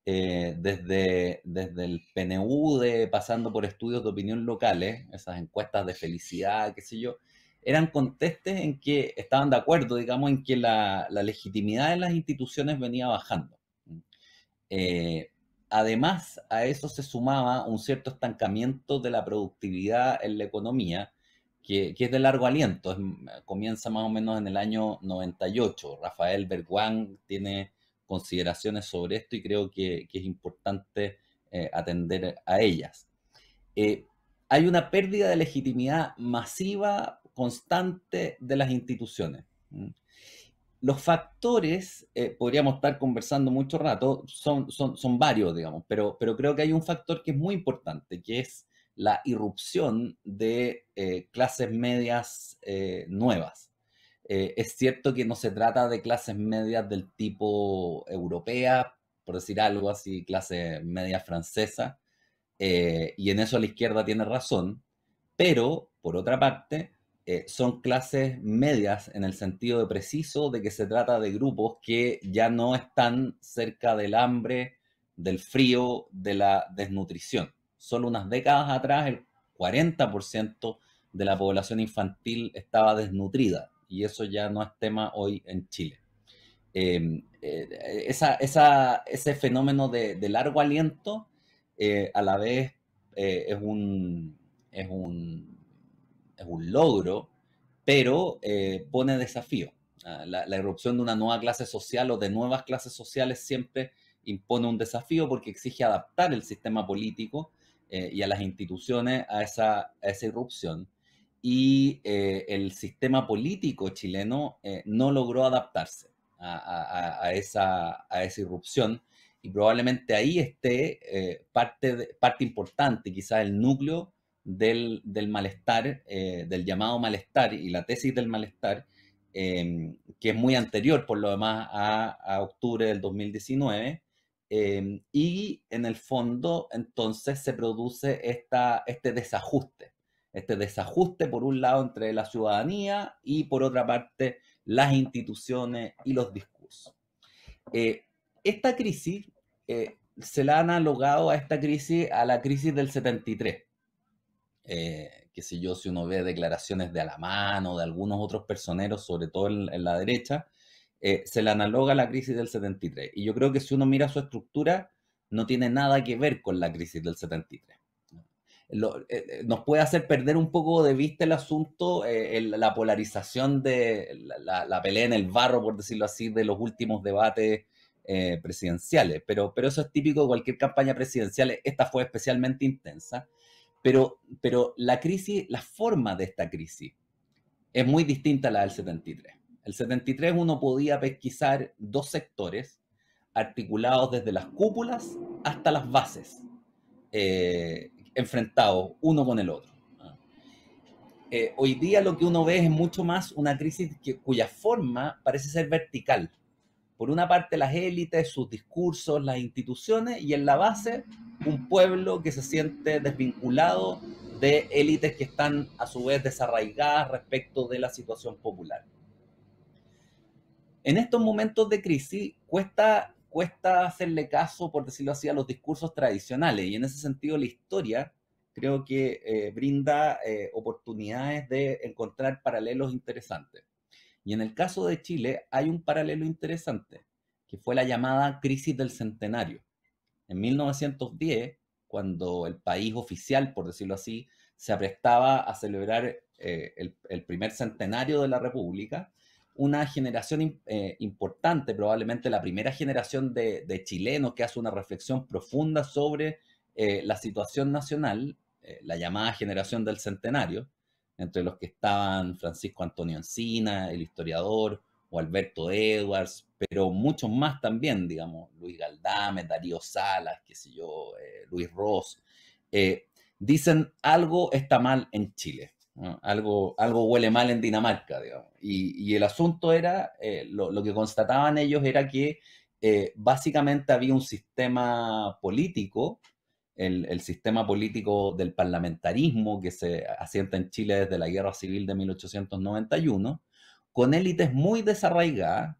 desde el PNUD, pasando por estudios de opinión locales, esas encuestas de felicidad, qué sé yo, eran contextos en que estaban de acuerdo, digamos, en que la legitimidad de las instituciones venía bajando. Eh, Además, a eso se sumaba un cierto estancamiento de la productividad en la economía, que es de largo aliento, comienza más o menos en el año 98. Rafael Bergwijn tiene consideraciones sobre esto y creo que es importante atender a ellas. Eh, Hay una pérdida de legitimidad masiva, constante de las instituciones. Los factores, podríamos estar conversando mucho rato, son varios, digamos, pero creo que hay un factor que es muy importante, que es la irrupción de clases medias nuevas. Es cierto que no se trata de clases medias del tipo europea, por decir algo así, clase media francesa, y en eso la izquierda tiene razón, pero, por otra parte, son clases medias en el sentido de preciso de que se trata de grupos que ya no están cerca del hambre, del frío, de la desnutrición. Solo unas décadas atrás el 40% de la población infantil estaba desnutrida y eso ya no es tema hoy en Chile. Ese fenómeno de largo aliento a la vez es es un, es un logro, pero pone desafío. La irrupción de una nueva clase social o de nuevas clases sociales siempre impone un desafío porque exige adaptar el sistema político y a las instituciones a esa irrupción. Y el sistema político chileno no logró adaptarse a esa irrupción y probablemente ahí esté parte importante, quizás el núcleo del malestar, del llamado malestar y la tesis del malestar, que es muy anterior por lo demás a octubre del 2019, y en el fondo entonces se produce este desajuste por un lado entre la ciudadanía y por otra parte las instituciones y los discursos. Esta crisis se la ha analogado a esta crisis, a la crisis del 73. Qué sé yo, si uno ve declaraciones de Alamán o de algunos otros personeros, sobre todo en la derecha, se le analoga a la crisis del 73. Y yo creo que si uno mira su estructura, no tiene nada que ver con la crisis del 73. Nos puede hacer perder un poco de vista el asunto, la polarización de la pelea en el barro, por decirlo así, de los últimos debates presidenciales. Pero eso es típico de cualquier campaña presidencial. Esta fue especialmente intensa. Pero la crisis, la forma de esta crisis es muy distinta a la del 73. El 73 uno podía pesquisar dos sectores articulados desde las cúpulas hasta las bases, enfrentados uno con el otro. Hoy día lo que uno ve es mucho más una crisis cuya forma parece ser vertical. Por una parte las élites, sus discursos, las instituciones, y en la base un pueblo que se siente desvinculado de élites que están a su vez desarraigadas respecto de la situación popular. En estos momentos de crisis cuesta hacerle caso, por decirlo así, a los discursos tradicionales, y en ese sentido la historia creo que brinda oportunidades de encontrar paralelos interesantes. Y en el caso de Chile hay un paralelo interesante, que fue la llamada crisis del centenario. En 1910, cuando el país oficial, por decirlo así, se aprestaba a celebrar el primer centenario de la República, una generación importante, probablemente la primera generación de chilenos que hace una reflexión profunda sobre la situación nacional, la llamada generación del centenario, entre los que estaban Francisco Antonio Encina, el historiador, o Alberto Edwards, pero muchos más también, digamos, Luis Galdame, Darío Salas, qué sé yo, Luis Ross, dicen algo está mal en Chile, ¿no? Algo huele mal en Dinamarca, digamos. Y el asunto era, lo que constataban ellos era que básicamente había un sistema político, el sistema político del parlamentarismo que se asienta en Chile desde la Guerra Civil de 1891, con élites muy desarraigadas.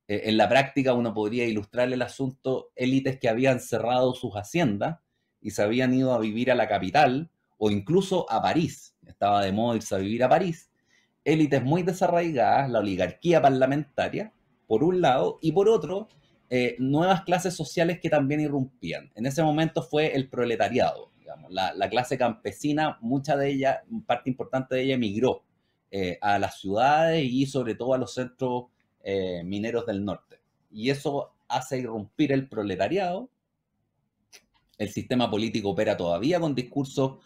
En la práctica uno podría ilustrar el asunto, élites que habían cerrado sus haciendas y se habían ido a vivir a la capital o incluso a París. Estaba de moda irse a vivir a París. Élites muy desarraigadas, la oligarquía parlamentaria, por un lado, y por otro, nuevas clases sociales que también irrumpían. En ese momento fue el proletariado, digamos, la clase campesina, mucha de ella, parte importante de ella emigró a las ciudades y sobre todo a los centros mineros del norte. Y eso hace irrumpir el proletariado. El sistema político opera todavía con discursos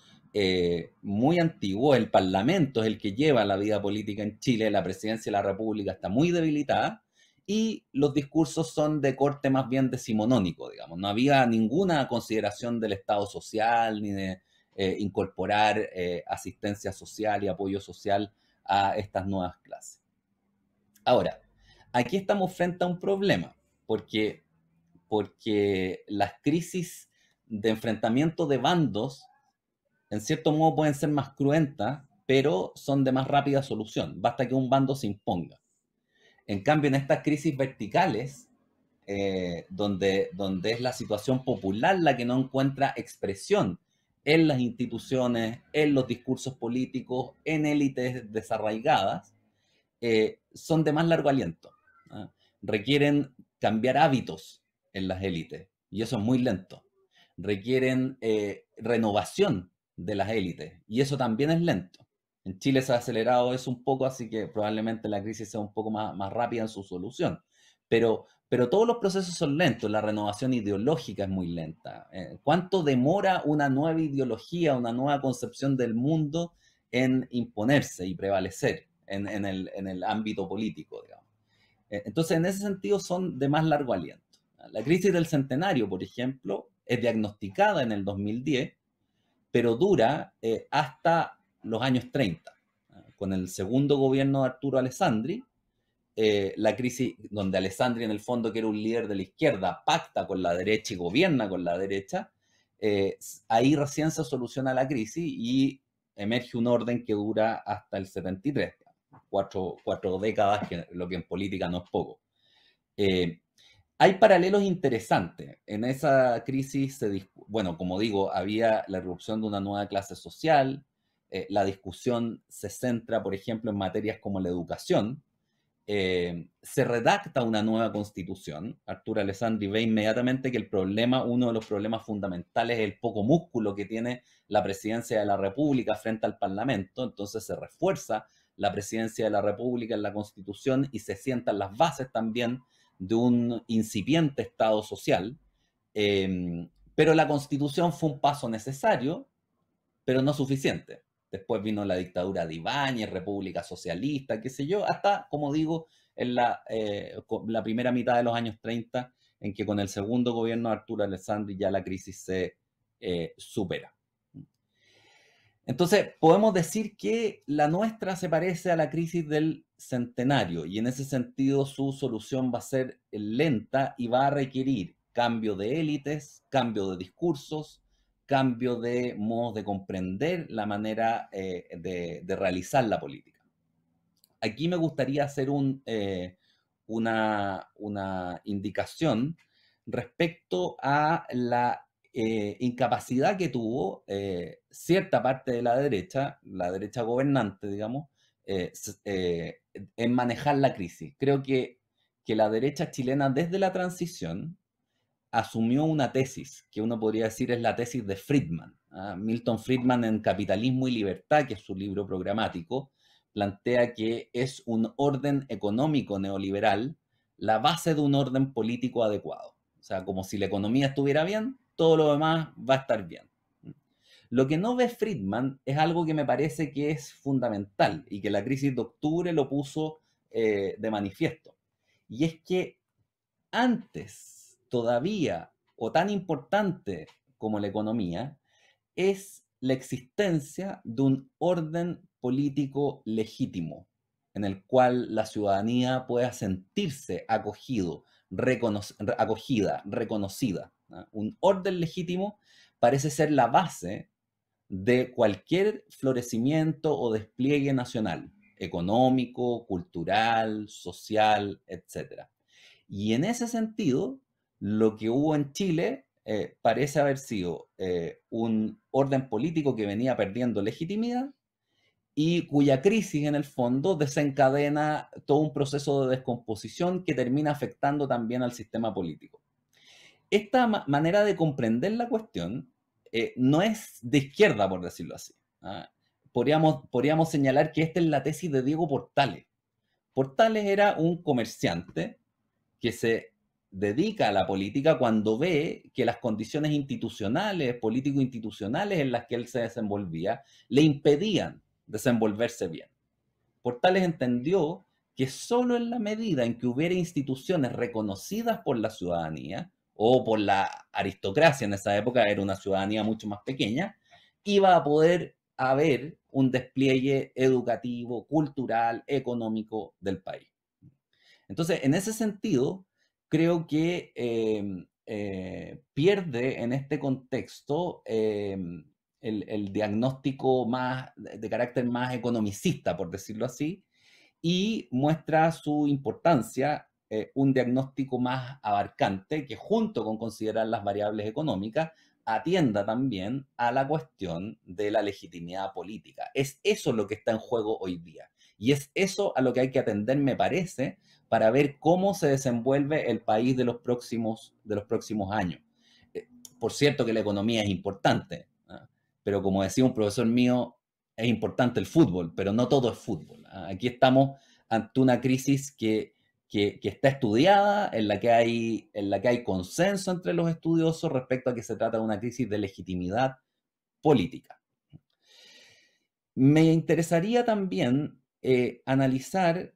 muy antiguos. El Parlamento es el que lleva la vida política en Chile. La presidencia de la República está muy debilitada y los discursos son de corte más bien decimonónico, digamos. No había ninguna consideración del Estado social ni de incorporar asistencia social y apoyo social a estas nuevas clases. Ahora, aquí estamos frente a un problema, porque las crisis de enfrentamiento de bandos, en cierto modo pueden ser más cruentas, pero son de más rápida solución. Basta que un bando se imponga. En cambio, en estas crisis verticales, donde es la situación popular la que no encuentra expresión en las instituciones, en los discursos políticos, en élites desarraigadas, son de más largo aliento, ¿no? Requieren cambiar hábitos en las élites, y eso es muy lento. Requieren renovación de las élites, y eso también es lento. En Chile se ha acelerado eso un poco, así que probablemente la crisis sea un poco más rápida en su solución. Pero todos los procesos son lentos, la renovación ideológica es muy lenta. ¿Cuánto demora una nueva ideología, una nueva concepción del mundo en imponerse y prevalecer en el ámbito político, digamos? Entonces, en ese sentido, son de más largo aliento. La crisis del centenario, por ejemplo, es diagnosticada en el 2010, pero dura hasta los años 30. Con el segundo gobierno de Arturo Alessandri, la crisis donde Alessandri, en el fondo, que era un líder de la izquierda, pacta con la derecha y gobierna con la derecha, ahí recién se soluciona la crisis y emerge un orden que dura hasta el 73. Cuatro décadas, que lo que en política no es poco. Hay paralelos interesantes. En esa crisis, bueno, como digo, había la irrupción de una nueva clase social. La discusión se centra, por ejemplo, en materias como la educación. Se redacta una nueva constitución. Arturo Alessandri ve inmediatamente que uno de los problemas fundamentales es el poco músculo que tiene la presidencia de la República frente al Parlamento. Entonces se refuerza la presidencia de la República en la Constitución y se sientan las bases también de un incipiente Estado social. Pero la Constitución fue un paso necesario, pero no suficiente. Después vino la dictadura de Ibáñez, República Socialista, qué sé yo, hasta, como digo, en la primera mitad de los años 30, en que con el segundo gobierno de Arturo Alessandri ya la crisis se supera. Entonces, podemos decir que la nuestra se parece a la crisis del centenario y en ese sentido su solución va a ser lenta y va a requerir cambio de élites, cambio de discursos, cambio de modos de comprender la manera de realizar la política. Aquí me gustaría hacer una indicación respecto a la incapacidad que tuvo cierta parte de la derecha gobernante, digamos, en manejar la crisis. Creo que la derecha chilena desde la transición asumió una tesis que uno podría decir es la tesis de Friedman. Milton Friedman en Capitalismo y Libertad, que es su libro programático, plantea que es un orden económico neoliberal la base de un orden político adecuado. O sea, como si la economía estuviera bien, todo lo demás va a estar bien. Lo que no ve Friedman es algo que me parece que es fundamental y que la crisis de octubre lo puso de manifiesto. Y es que antes, todavía, o tan importante como la economía, es la existencia de un orden político legítimo, en el cual la ciudadanía pueda sentirse acogida, reconocida, ¿no? Un orden legítimo parece ser la base de cualquier florecimiento o despliegue nacional, económico, cultural, social, etc. Y en ese sentido, lo que hubo en Chile parece haber sido un orden político que venía perdiendo legitimidad y cuya crisis en el fondo desencadena todo un proceso de descomposición que termina afectando también al sistema político. Esta manera de comprender la cuestión no es de izquierda, por decirlo así. Podríamos señalar que esta es la tesis de Diego Portales. Portales era un comerciante que se dedica a la política cuando ve que las condiciones institucionales, político-institucionales en las que él se desenvolvía, le impedían desenvolverse bien. Portales entendió que solo en la medida en que hubiera instituciones reconocidas por la ciudadanía, o por la aristocracia, en esa época era una ciudadanía mucho más pequeña, iba a poder haber un despliegue educativo, cultural, económico del país. Entonces, en ese sentido, creo que pierde en este contexto el diagnóstico más de carácter más economicista, por decirlo así, y muestra su importancia un diagnóstico más abarcante que, junto con considerar las variables económicas, atienda también a la cuestión de la legitimidad política. Es eso lo que está en juego hoy día. Y es eso a lo que hay que atender, me parece, para ver cómo se desenvuelve el país de los próximos años. Por cierto que la economía es importante, ¿no? Pero como decía un profesor mío, es importante el fútbol, pero no todo es fútbol. Aquí estamos ante una crisis que está estudiada, en la que hay consenso entre los estudiosos respecto a que se trata de una crisis de legitimidad política. Me interesaría también analizar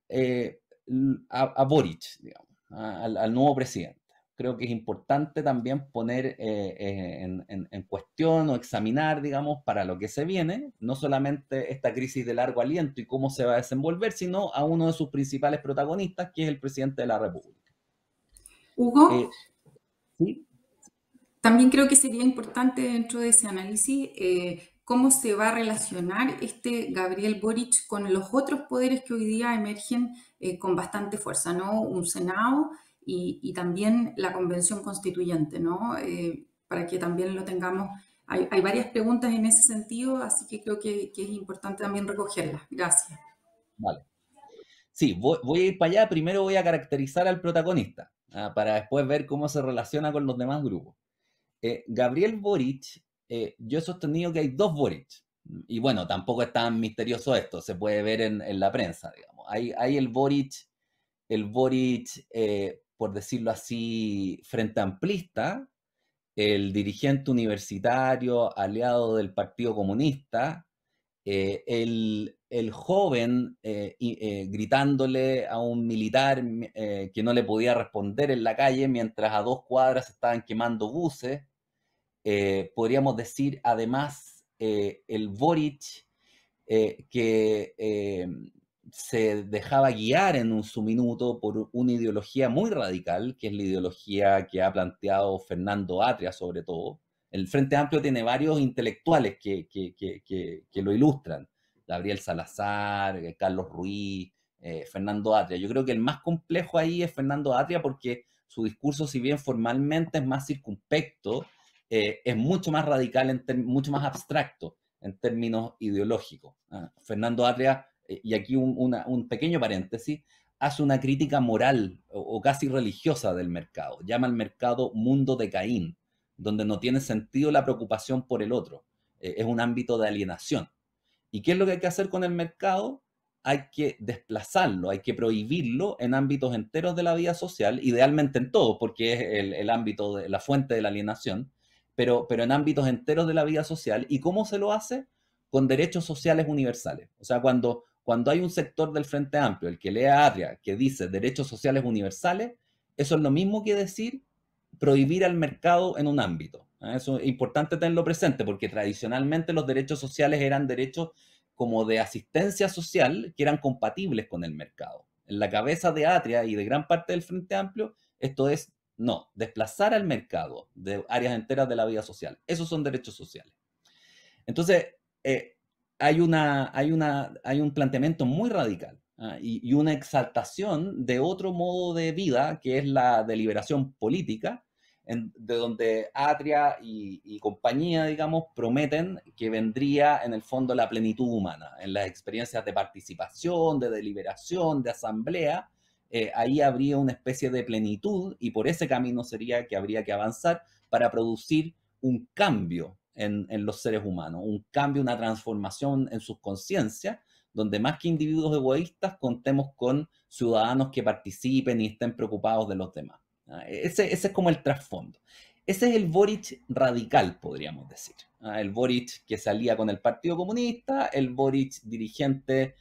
a Boric, digamos, al nuevo presidente. Creo que es importante también poner en cuestión o examinar, digamos, para lo que se viene, no solamente esta crisis de largo aliento y cómo se va a desenvolver, sino a uno de sus principales protagonistas, que es el presidente de la República. Hugo, ¿sí? También creo que sería importante dentro de ese análisis cómo se va a relacionar este Gabriel Boric con los otros poderes que hoy día emergen con bastante fuerza, ¿no? Un Senado y también la Convención Constituyente, ¿no? Para que también lo tengamos. Hay varias preguntas en ese sentido, así que creo que es importante también recogerlas. Gracias. Vale. Sí, voy a ir para allá. Primero voy a caracterizar al protagonista, para después ver cómo se relaciona con los demás grupos. Gabriel Boric, yo he sostenido que hay dos Boric. Y bueno, tampoco es tan misterioso esto, se puede ver en la prensa, digamos. Hay el Boric, por decirlo así, frente amplista, el dirigente universitario aliado del Partido Comunista, el joven gritándole a un militar que no le podía responder en la calle mientras a 2 cuadras estaban quemando buses. Podríamos decir además el Boric que se dejaba guiar en su minuto por una ideología muy radical, que es la ideología que ha planteado Fernando Atria sobre todo. El Frente Amplio tiene varios intelectuales que lo ilustran. Gabriel Salazar, Carlos Ruiz, Fernando Atria. Yo creo que el más complejo ahí es Fernando Atria porque su discurso, si bien formalmente es más circunspecto, es mucho más radical, mucho más abstracto en términos ideológicos. Fernando Atria, y aquí un pequeño paréntesis, hace una crítica moral o casi religiosa del mercado. Llama al mercado mundo de Caín, donde no tiene sentido la preocupación por el otro. es un ámbito de alienación. ¿Y qué es lo que hay que hacer con el mercado? Hay que desplazarlo, hay que prohibirlo en ámbitos enteros de la vida social, idealmente en todos, porque es el ámbito de la fuente de la alienación, pero en ámbitos enteros de la vida social. ¿Y cómo se lo hace? Con derechos sociales universales. O sea, cuando hay un sector del Frente Amplio, el que lea Atria, que dice derechos sociales universales, eso es lo mismo que decir prohibir al mercado en un ámbito. Eso es importante tenerlo presente, porque tradicionalmente los derechos sociales eran derechos como de asistencia social que eran compatibles con el mercado. En la cabeza de Atria y de gran parte del Frente Amplio, esto es, no, desplazar al mercado de áreas enteras de la vida social. Esos son derechos sociales. Entonces, hay un planteamiento muy radical y una exaltación de otro modo de vida, que es la deliberación política, de donde Atria y compañía, digamos, prometen que vendría en el fondo la plenitud humana, en las experiencias de participación, de deliberación, de asamblea. Ahí habría una especie de plenitud y por ese camino sería que habría que avanzar para producir un cambio en los seres humanos, un cambio, una transformación en sus conciencias, donde más que individuos egoístas contemos con ciudadanos que participen y estén preocupados de los demás. Ese es como el trasfondo. Ese es el Boric radical, podríamos decir. El Boric que salía con el Partido Comunista, el Boric dirigente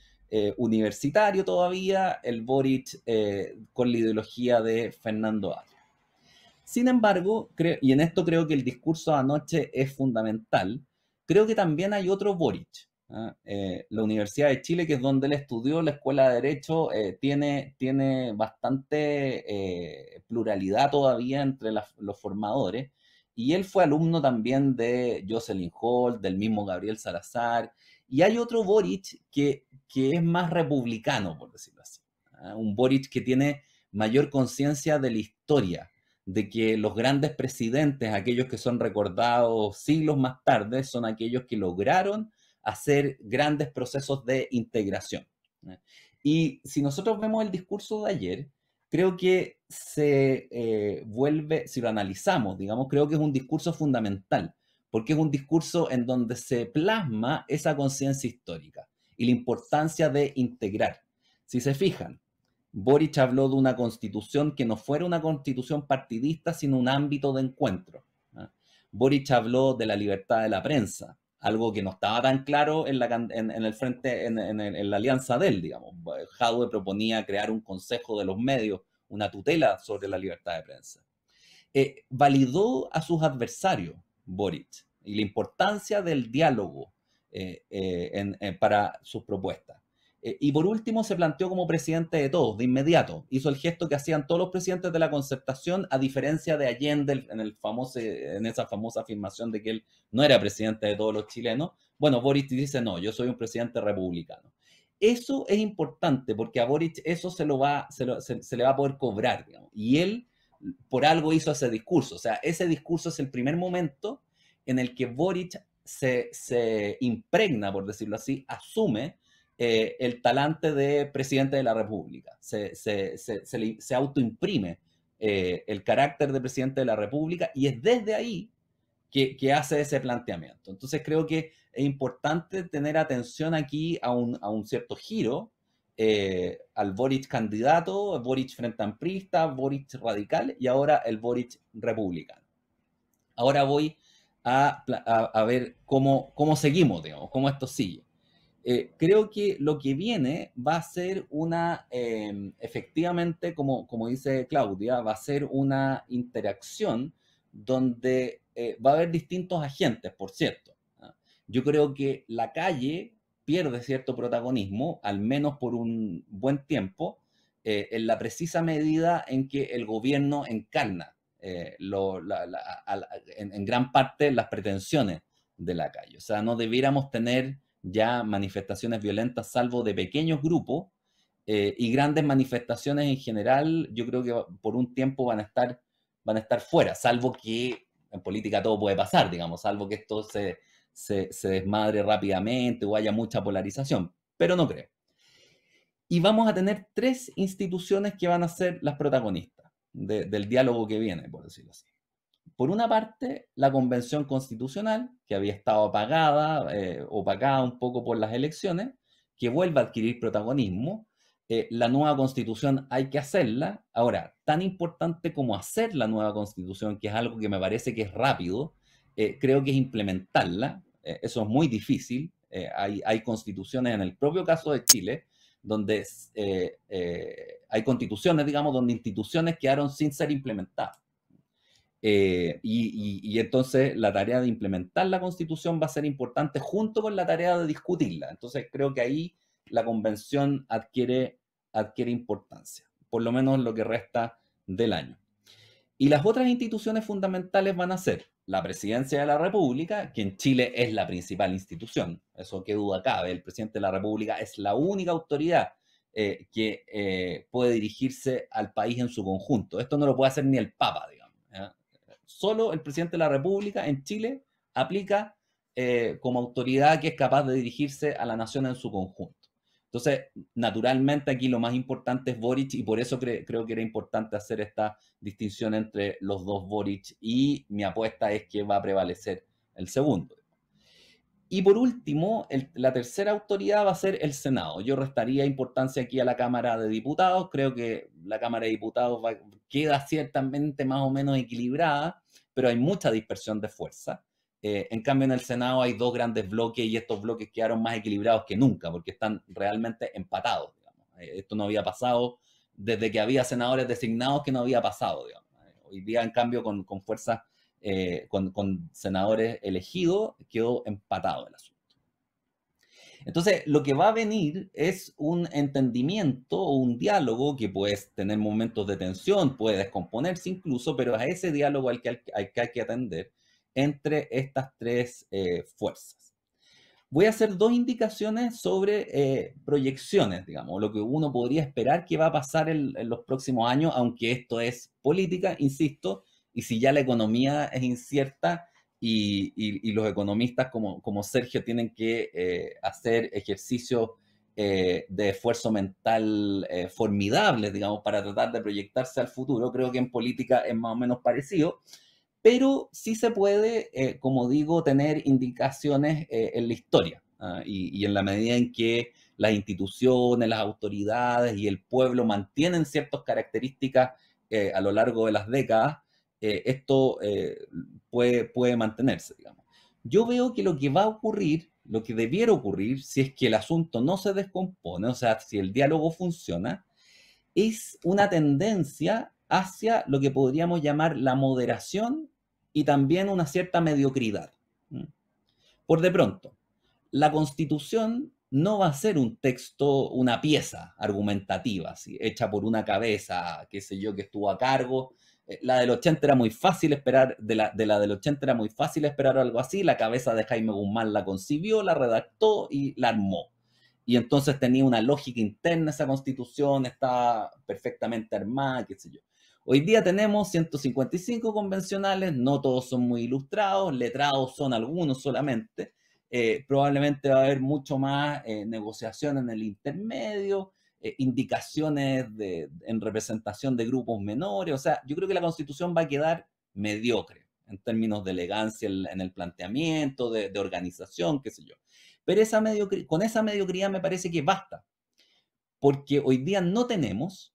universitario todavía, el Boric con la ideología de Fernando Atria. Sin embargo, y en esto creo que el discurso de anoche es fundamental, creo que también hay otro Boric. La Universidad de Chile, que es donde él estudió, la Escuela de Derecho, tiene bastante pluralidad todavía entre los formadores, y él fue alumno también de Jocelyn Hall, del mismo Gabriel Salazar, y hay otro Boric que es más republicano, por decirlo así. Un Boric que tiene mayor conciencia de la historia, de que los grandes presidentes, aquellos que son recordados siglos más tarde, son aquellos que lograron hacer grandes procesos de integración. Y si nosotros vemos el discurso de ayer, creo que se vuelve, si lo analizamos, digamos, creo que es un discurso fundamental, porque es un discurso en donde se plasma esa conciencia histórica y la importancia de integrar. Si se fijan, Boric habló de una constitución que no fuera una constitución partidista, sino un ámbito de encuentro. Boric habló de la libertad de la prensa, algo que no estaba tan claro en el frente, en la alianza de él, digamos. Jadwe proponía crear un consejo de los medios, una tutela sobre la libertad de prensa. Validó a sus adversarios, Boric, y la importancia del diálogo para sus propuestas. Y por último se planteó como presidente de todos, de inmediato. Hizo el gesto que hacían todos los presidentes de la Concertación, a diferencia de Allende en esa famosa afirmación de que él no era presidente de todos los chilenos. Bueno, Boric dice, no, yo soy un presidente republicano. Eso es importante porque a Boric eso se le va a poder cobrar, digamos. Y él por algo hizo ese discurso. O sea, ese discurso es el primer momento en el que Boric se impregna, por decirlo así, asume el talante de presidente de la República, se autoimprime el carácter de presidente de la República y es desde ahí que hace ese planteamiento. Entonces creo que es importante tener atención aquí a un cierto giro, al Boric candidato, Boric frente amplista, Boric radical y ahora el Boric republicano. Ahora voy a ver cómo seguimos, digamos, cómo esto sigue. Creo que lo que viene va a ser efectivamente, como dice Claudia, va a ser una interacción donde va a haber distintos agentes, por cierto. Yo creo que la calle pierde cierto protagonismo, al menos por un buen tiempo, en la precisa medida en que el gobierno encarna en gran parte las pretensiones de la calle. O sea, no debiéramos tener ya manifestaciones violentas, salvo de pequeños grupos, y grandes manifestaciones en general, yo creo que por un tiempo van a estar fuera, salvo que en política todo puede pasar, digamos, salvo que esto se desmadre rápidamente o haya mucha polarización, pero no creo. Y vamos a tener 3 instituciones que van a ser las protagonistas del diálogo que viene, por decirlo así. por una parte, la Convención Constitucional, que había estado opacada un poco por las elecciones, que vuelve a adquirir protagonismo. La nueva Constitución hay que hacerla. Ahora, tan importante como hacer la nueva Constitución, que es algo que me parece que es rápido, creo que es implementarla. Eso es muy difícil. Hay constituciones en el propio caso de Chile, donde hay constituciones, digamos, donde instituciones quedaron sin ser implementadas. Y entonces la tarea de implementar la Constitución va a ser importante junto con la tarea de discutirla. Entonces creo que ahí la convención adquiere importancia, por lo menos lo que resta del año. Y las otras instituciones fundamentales van a ser la Presidencia de la República, que en Chile es la principal institución, eso qué duda cabe. El presidente de la República es la única autoridad que puede dirigirse al país en su conjunto. Esto no lo puede hacer ni el Papa, digamos, ¿ya? Solo el presidente de la República en Chile aplica como autoridad que es capaz de dirigirse a la nación en su conjunto. Entonces, naturalmente aquí lo más importante es Boric y por eso creo que era importante hacer esta distinción entre los dos Boric y mi apuesta es que va a prevalecer el segundo. Y por último, la tercera autoridad va a ser el Senado. Yo restaría importancia aquí a la Cámara de Diputados. Creo que la Cámara de Diputados queda ciertamente más o menos equilibrada, pero hay mucha dispersión de fuerza. En cambio, en el Senado hay dos grandes bloques y estos bloques quedaron más equilibrados que nunca porque están realmente empatados, digamos. Esto no había pasado desde que había senadores designados, que no había pasado, digamos. Hoy día, en cambio, con fuerzas, con senadores elegidos, quedó empatado el asunto. Entonces, lo que va a venir es un entendimiento o un diálogo que puede tener momentos de tensión, puede descomponerse incluso, pero a ese diálogo al que hay que atender entre estas tres fuerzas. Voy a hacer dos indicaciones sobre proyecciones, digamos, lo que uno podría esperar que va a pasar en los próximos años, aunque esto es política, insisto, y si ya la economía es incierta y los economistas como Sergio tienen que hacer ejercicios de esfuerzo mental formidables, digamos, para tratar de proyectarse al futuro, creo que en política es más o menos parecido. Pero sí se puede, como digo, tener indicaciones en la historia, y en la medida en que las instituciones, las autoridades y el pueblo mantienen ciertas características a lo largo de las décadas, esto puede mantenerse, digamos. Yo veo que lo que va a ocurrir, lo que debiera ocurrir, si es que el asunto no se descompone, o sea, si el diálogo funciona, es una tendencia hacia lo que podríamos llamar la moderación y también una cierta mediocridad. Por de pronto, la Constitución no va a ser un texto, una pieza argumentativa, ¿sí?, hecha por una cabeza, qué sé yo, que estuvo a cargo. La del 80 era muy fácil esperar, de la del 80 era muy fácil esperar algo así, la cabeza de Jaime Guzmán la concibió, la redactó y la armó. Y entonces tenía una lógica interna esa Constitución, estaba perfectamente armada, qué sé yo. Hoy día tenemos 155 convencionales, no todos son muy ilustrados, letrados son algunos solamente. Probablemente va a haber mucho más negociación en el intermedio, indicaciones en representación de grupos menores. O sea, yo creo que la Constitución va a quedar mediocre en términos de elegancia en el planteamiento, de organización, qué sé yo. Pero con esa mediocridad me parece que basta, porque hoy día no tenemos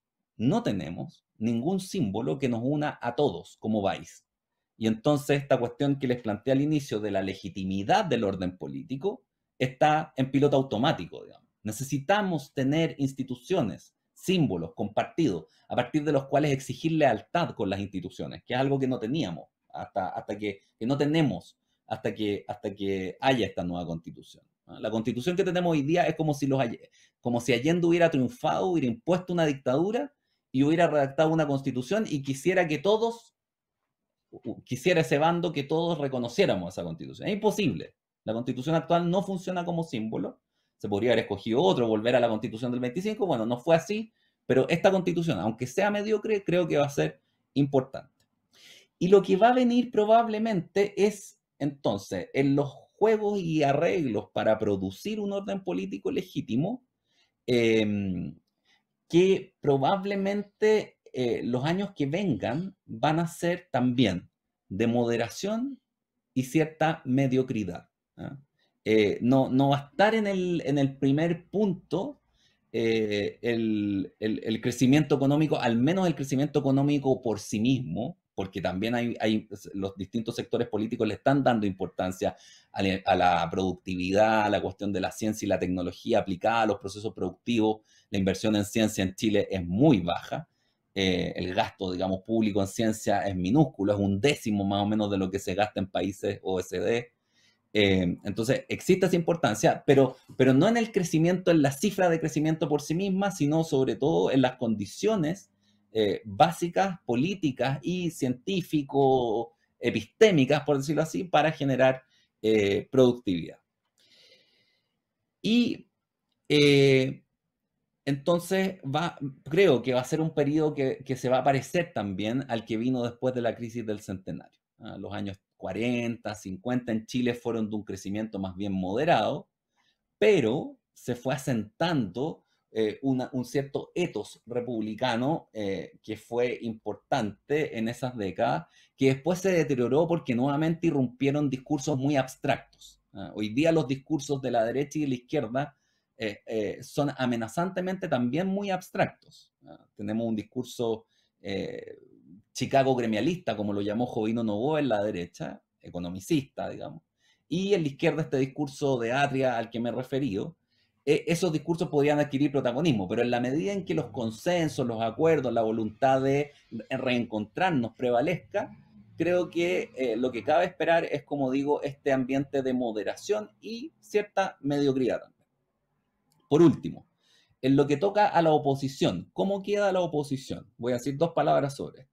ningún símbolo que nos una a todos como país. Y entonces esta cuestión que les planteé al inicio de la legitimidad del orden político está en piloto automático, digamos. Necesitamos tener instituciones, símbolos compartidos, a partir de los cuales exigir lealtad con las instituciones, que es algo que no teníamos, hasta que no tenemos, hasta que haya esta nueva constitución. La constitución que tenemos hoy día es como si Allende hubiera triunfado, hubiera impuesto una dictadura y hubiera redactado una constitución y quisiera ese bando que todos reconociéramos esa constitución. Es imposible. La constitución actual no funciona como símbolo. Se podría haber escogido otro, volver a la constitución del 25. Bueno, no fue así, pero esta constitución, aunque sea mediocre, creo que va a ser importante. Y lo que va a venir probablemente es, entonces, en los juegos y arreglos para producir un orden político legítimo, que probablemente los años que vengan van a ser también de moderación y cierta mediocridad. No va a estar en el primer punto el crecimiento económico, al menos el crecimiento económico por sí mismo, porque también los distintos sectores políticos le están dando importancia a la productividad, a la cuestión de la ciencia y la tecnología aplicada a los procesos productivos. La inversión en ciencia en Chile es muy baja. El gasto, digamos, público en ciencia es minúsculo, es 1/10 más o menos de lo que se gasta en países OECD. Entonces, existe esa importancia, pero no en el crecimiento, en la cifra de crecimiento por sí misma, sino sobre todo en las condiciones básicas, políticas y científico-epistémicas, por decirlo así, para generar productividad. Y entonces creo que va a ser un periodo que se va a parecer también al que vino después de la crisis del centenario. Los años 40, 50 en Chile fueron de un crecimiento más bien moderado, pero se fue asentando un cierto ethos republicano que fue importante en esas décadas, que después se deterioró porque nuevamente irrumpieron discursos muy abstractos. Hoy día los discursos de la derecha y de la izquierda son amenazantemente también muy abstractos. Tenemos un discurso Chicago gremialista, como lo llamó Jovino Novoa en la derecha, economicista, digamos, y en la izquierda este discurso de Atria al que me he referido. Esos discursos podían adquirir protagonismo, pero en la medida en que los consensos, los acuerdos, la voluntad de reencontrarnos prevalezca, creo que lo que cabe esperar es, como digo, este ambiente de moderación y cierta mediocridad también. Por último, en lo que toca a la oposición, ¿cómo queda la oposición? Voy a decir 2 palabras sobre esto.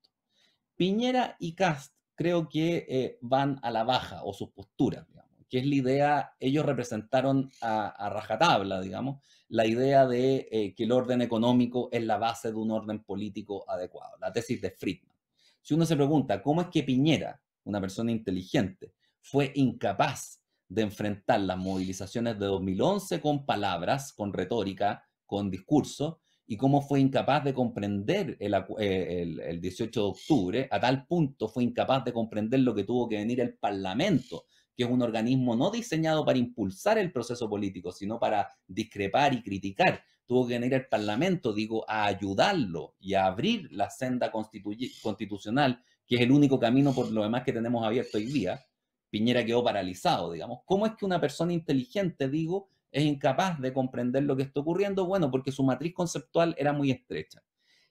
Piñera y Kast creo que van a la baja, o sus posturas, digamos, que es la idea, ellos representaron a rajatabla, digamos, la idea de que el orden económico es la base de un orden político adecuado, la tesis de Friedman. Si uno se pregunta cómo es que Piñera, una persona inteligente, fue incapaz de enfrentar las movilizaciones de 2011 con palabras, con retórica, con discurso, y cómo fue incapaz de comprender el 18 de octubre, a tal punto fue incapaz de comprender lo que tuvo que venir el Parlamento, que es un organismo no diseñado para impulsar el proceso político, sino para discrepar y criticar. Tuvo que venir el Parlamento, digo, a ayudarlo y a abrir la senda constitucional, que es el único camino por lo demás que tenemos abierto hoy día. Piñera quedó paralizado, digamos. ¿Cómo es que una persona inteligente, digo, es incapaz de comprender lo que está ocurriendo? Bueno, porque su matriz conceptual era muy estrecha.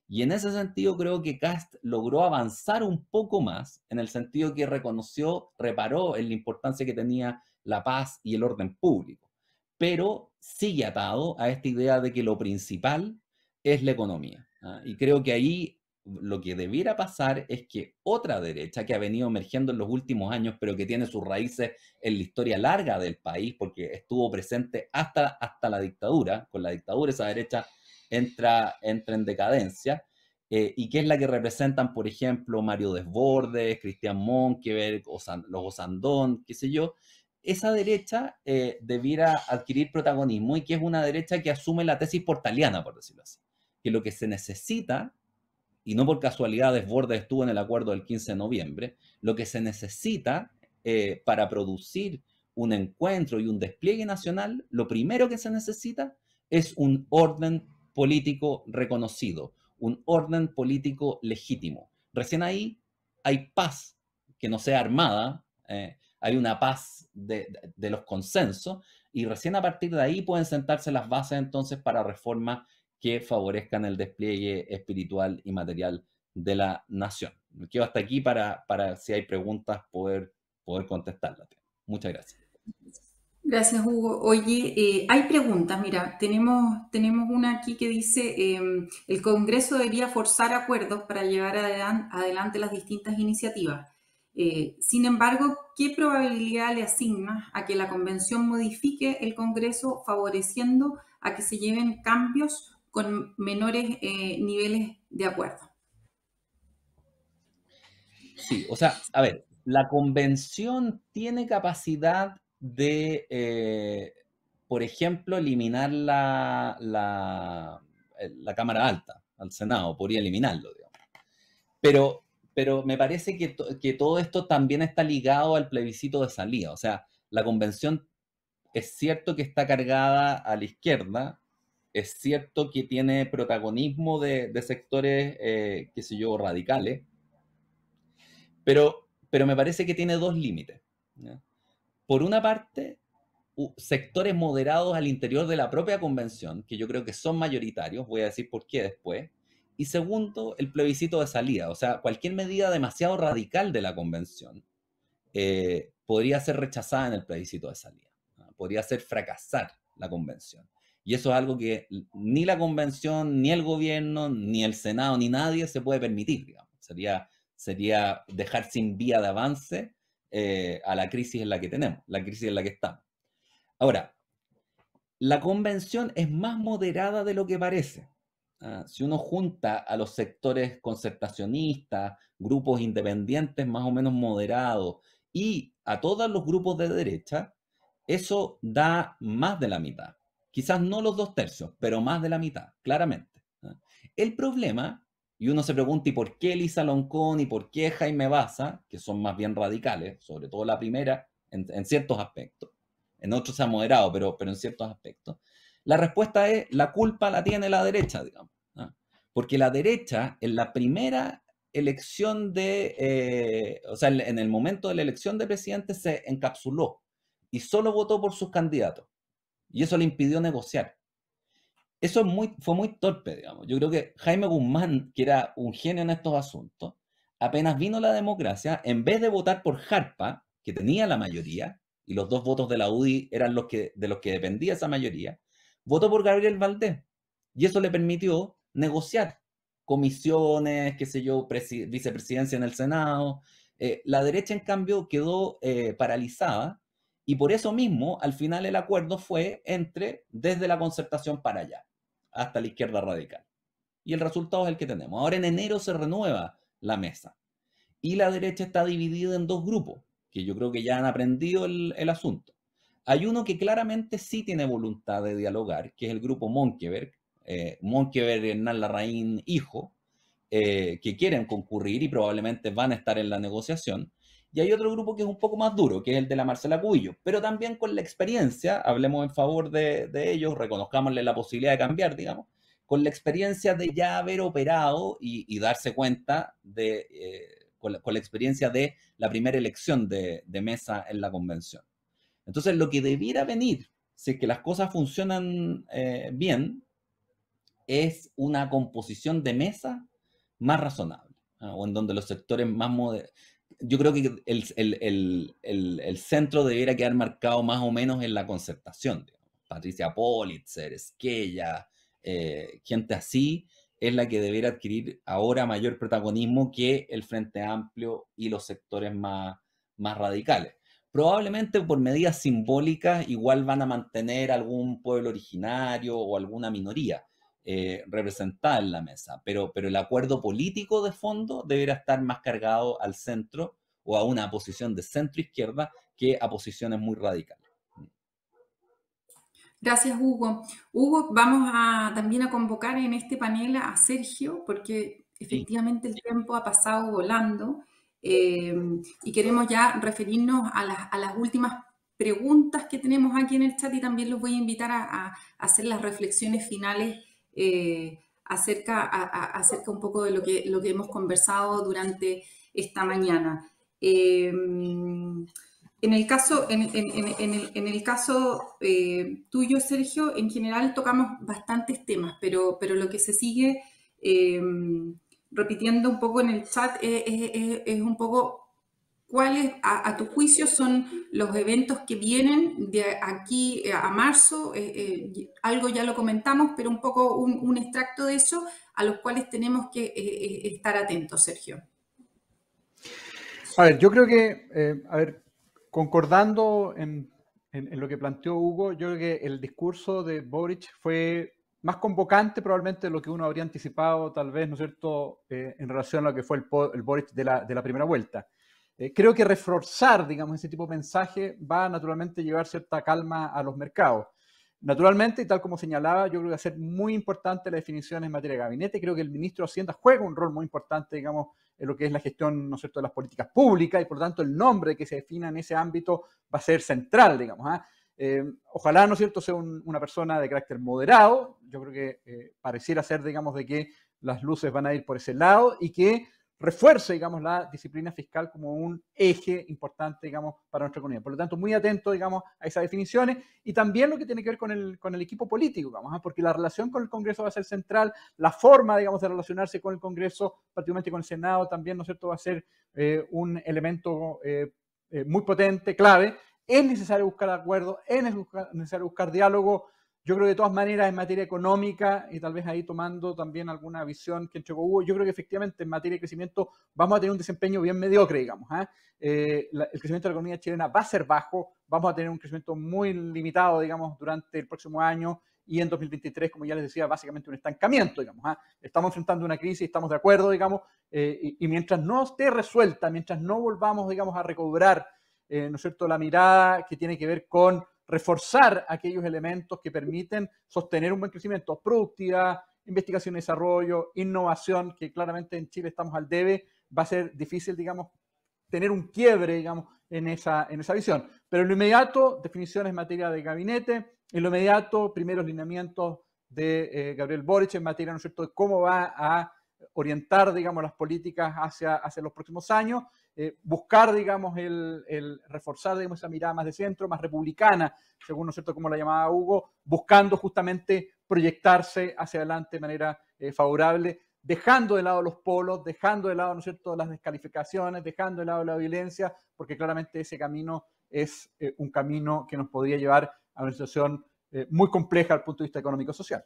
Y en ese sentido creo que Kast logró avanzar un poco más, en el sentido que reparó en la importancia que tenía la paz y el orden público, pero sigue atado a esta idea de que lo principal es la economía. Y creo que ahí lo que debiera pasar es que otra derecha que ha venido emergiendo en los últimos años, pero que tiene sus raíces en la historia larga del país, porque estuvo presente hasta la dictadura, con la dictadura esa derecha entra en decadencia, y que es la que representan, por ejemplo, Mario Desbordes, Cristian Monkeberg, los Osandón, qué sé yo. Esa derecha debiera adquirir protagonismo, y que es una derecha que asume la tesis portaliana, por decirlo así, que lo que se necesita, y no por casualidad Desbordes estuvo en el acuerdo del 15 de noviembre, lo que se necesita para producir un encuentro y un despliegue nacional, lo primero que se necesita es un orden político reconocido, un orden político legítimo. Recién ahí hay paz, que no sea armada, hay una paz de los consensos, y recién a partir de ahí pueden sentarse las bases entonces para reformas que favorezcan el despliegue espiritual y material de la nación. Me quedo hasta aquí para si hay preguntas poder contestarlas. Muchas gracias. Gracias, Hugo. Oye, hay preguntas. Mira, tenemos una aquí que dice, el Congreso debería forzar acuerdos para llevar adelante las distintas iniciativas. Sin embargo, ¿qué probabilidad le asigna a que la Convención modifique el Congreso favoreciendo a que se lleven cambios con menores niveles de acuerdo? Sí, o sea, a ver, la Convención tiene capacidad de, por ejemplo, eliminar la Cámara Alta, al Senado, podría eliminarlo, digamos. Pero pero me parece que todo esto también está ligado al plebiscito de salida. O sea, la convención es cierto que está cargada a la izquierda, es cierto que tiene protagonismo de sectores, qué sé yo, radicales, pero me parece que tiene dos límites, ¿ya? Por una parte, sectores moderados al interior de la propia convención, que yo creo que son mayoritarios, voy a decir por qué después. Y segundo, el plebiscito de salida. O sea, cualquier medida demasiado radical de la convención podría ser rechazada en el plebiscito de salida, ¿no? Podría hacer fracasar la convención. Y eso es algo que ni la convención, ni el gobierno, ni el Senado, ni nadie se puede permitir, digamos. Sería dejar sin vía de avance a la crisis en la que tenemos, la crisis en la que estamos. Ahora, la convención es más moderada de lo que parece. Si uno junta a los sectores concertacionistas, grupos independientes más o menos moderados y a todos los grupos de derecha, eso da más de la mitad. Quizás no los 2/3, pero más de la mitad, claramente. El problema, y uno se pregunta, ¿y por qué Elisa Loncón y por qué Jaime Baza, que son más bien radicales, sobre todo la primera, en ciertos aspectos? En otros se ha moderado, pero en ciertos aspectos. La respuesta es, la culpa la tiene la derecha, digamos, ¿no? Porque la derecha, en la primera elección o sea, en el momento de la elección de presidente se encapsuló y solo votó por sus candidatos. Y eso le impidió negociar. Eso fue muy torpe, digamos. Yo creo que Jaime Guzmán, que era un genio en estos asuntos, apenas vino la democracia, en vez de votar por Jarpa, que tenía la mayoría, y los 2 votos de la UDI eran de los que dependía esa mayoría, votó por Gabriel Valdés. Y eso le permitió negociar comisiones, qué sé yo, vicepresidencia en el Senado. La derecha, en cambio, quedó paralizada, y por eso mismo, al final el acuerdo fue desde la concertación para allá, hasta la izquierda radical. Y el resultado es el que tenemos. Ahora en enero se renueva la mesa. Y la derecha está dividida en 2 grupos, que yo creo que ya han aprendido el asunto. Hay uno que claramente sí tiene voluntad de dialogar, que es el grupo Monkeberg, Hernán Larraín, hijo, que quieren concurrir y probablemente van a estar en la negociación. Y hay otro grupo que es un poco más duro, que es el de la Marcela Cubillos, pero también con la experiencia, hablemos en favor de ellos, reconozcámosle la posibilidad de cambiar, digamos, con la experiencia de ya haber operado y darse cuenta con la experiencia de la primera elección de mesa en la convención. Entonces, lo que debiera venir, si es que las cosas funcionan bien, es una composición de mesa más razonable, o en donde los sectores más modernos. Yo creo que el centro debiera quedar marcado más o menos en la concertación, digamos. Patricia Politzer, Esquella, gente así, es la que debiera adquirir ahora mayor protagonismo que el Frente Amplio y los sectores más radicales. Probablemente por medidas simbólicas igual van a mantener algún pueblo originario o alguna minoría representada en la mesa, pero el acuerdo político de fondo deberá estar más cargado al centro o a una posición de centro-izquierda que a posiciones muy radicales. Gracias, Hugo. Hugo, vamos también a convocar en este panel a Sergio, porque efectivamente el tiempo ha pasado volando y queremos ya referirnos a las últimas preguntas que tenemos aquí en el chat, y también los voy a invitar a hacer las reflexiones finales acerca un poco de lo que hemos conversado durante esta mañana. En el caso tuyo, Sergio, en general tocamos bastantes temas, pero lo que se sigue repitiendo un poco en el chat es un poco cuáles, a tu juicio, son los eventos que vienen de aquí a marzo. Algo ya lo comentamos, pero un poco un extracto de eso, a los cuales tenemos que estar atentos, Sergio. A ver, yo creo que, concordando en lo que planteó Hugo, yo creo que el discurso de Boric fue más convocante probablemente de lo que uno habría anticipado, tal vez, ¿no es cierto?, en relación a lo que fue el Boric de la primera vuelta. Creo que reforzar, digamos, ese tipo de mensaje va naturalmente a llevar cierta calma a los mercados. Naturalmente, y tal como señalaba, yo creo que va a ser muy importante la definición en materia de gabinete. Creo que el ministro de Hacienda juega un rol muy importante, digamos, en lo que es la gestión, ¿no es cierto?, de las políticas públicas, y por lo tanto el nombre que se defina en ese ámbito va a ser central, digamos. Ojalá, ¿no es cierto?, sea una persona de carácter moderado. Yo creo que pareciera ser, digamos, de que las luces van a ir por ese lado y que refuerce, digamos, la disciplina fiscal como un eje importante, digamos, para nuestra economía. Por lo tanto, muy atento, digamos, a esas definiciones y también lo que tiene que ver con el equipo político, digamos, porque la relación con el Congreso va a ser central, la forma, digamos, de relacionarse con el Congreso, particularmente con el Senado, también, ¿no es cierto?, va a ser un elemento muy potente, clave. Es necesario buscar acuerdos, es necesario buscar diálogo. Yo creo que de todas maneras en materia económica, y tal vez ahí tomando también alguna visión que entregó Hugo, yo creo que efectivamente en materia de crecimiento vamos a tener un desempeño bien mediocre, digamos. El crecimiento de la economía chilena va a ser bajo, vamos a tener un crecimiento muy limitado, digamos, durante el próximo año, y en 2023, como ya les decía, básicamente un estancamiento, digamos. Estamos enfrentando una crisis, estamos de acuerdo, digamos, y mientras no esté resuelta, mientras no volvamos, digamos, a recobrar, ¿no es cierto?, la mirada que tiene que ver con reforzar aquellos elementos que permiten sostener un buen crecimiento, productividad, investigación y desarrollo, innovación, que claramente en Chile estamos al debe, va a ser difícil, digamos, tener un quiebre, digamos, en esa visión. Pero en lo inmediato, definiciones en materia de gabinete, en lo inmediato, primeros lineamientos de Gabriel Boric en materia, ¿no es cierto?, de cómo va a orientar, digamos, las políticas hacia los próximos años, buscar, digamos, el reforzar, digamos, esa mirada más de centro, más republicana, según, ¿no es cierto?, como la llamaba Hugo, buscando justamente proyectarse hacia adelante de manera favorable, dejando de lado los polos, dejando de lado, ¿no es cierto?, las descalificaciones, dejando de lado la violencia, porque claramente ese camino es un camino que nos podría llevar a una situación muy compleja desde el punto de vista económico-social.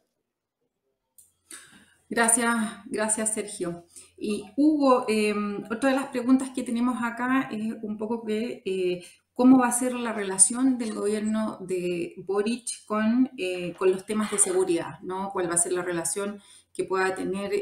Gracias Sergio. Y Hugo, otra de las preguntas que tenemos acá es un poco que cómo va a ser la relación del gobierno de Boric con los temas de seguridad, ¿no? ¿Cuál va a ser la relación que pueda tener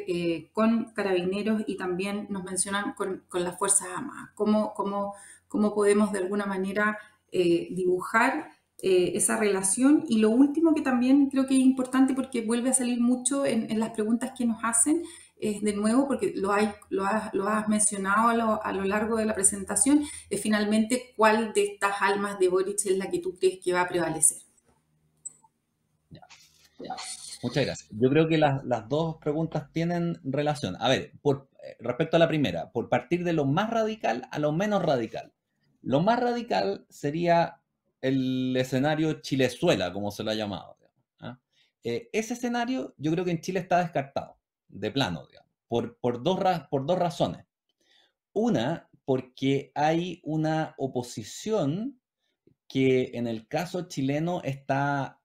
con Carabineros y también nos mencionan con las Fuerzas Armadas? ¿Cómo podemos de alguna manera dibujar esa relación? Y lo último que también creo que es importante porque vuelve a salir mucho en las preguntas que nos hacen, es de nuevo, porque lo has mencionado a lo largo de la presentación, es finalmente cuál de estas almas de Boric es la que tú crees que va a prevalecer. Ya. Muchas gracias. Yo creo que las dos preguntas tienen relación. A ver, respecto a la primera, por partir de lo más radical a lo menos radical. Lo más radical sería el escenario Chilezuela, como se lo ha llamado. Ese escenario yo creo que en Chile está descartado, de plano, digamos, por dos razones. Una, porque hay una oposición que en el caso chileno está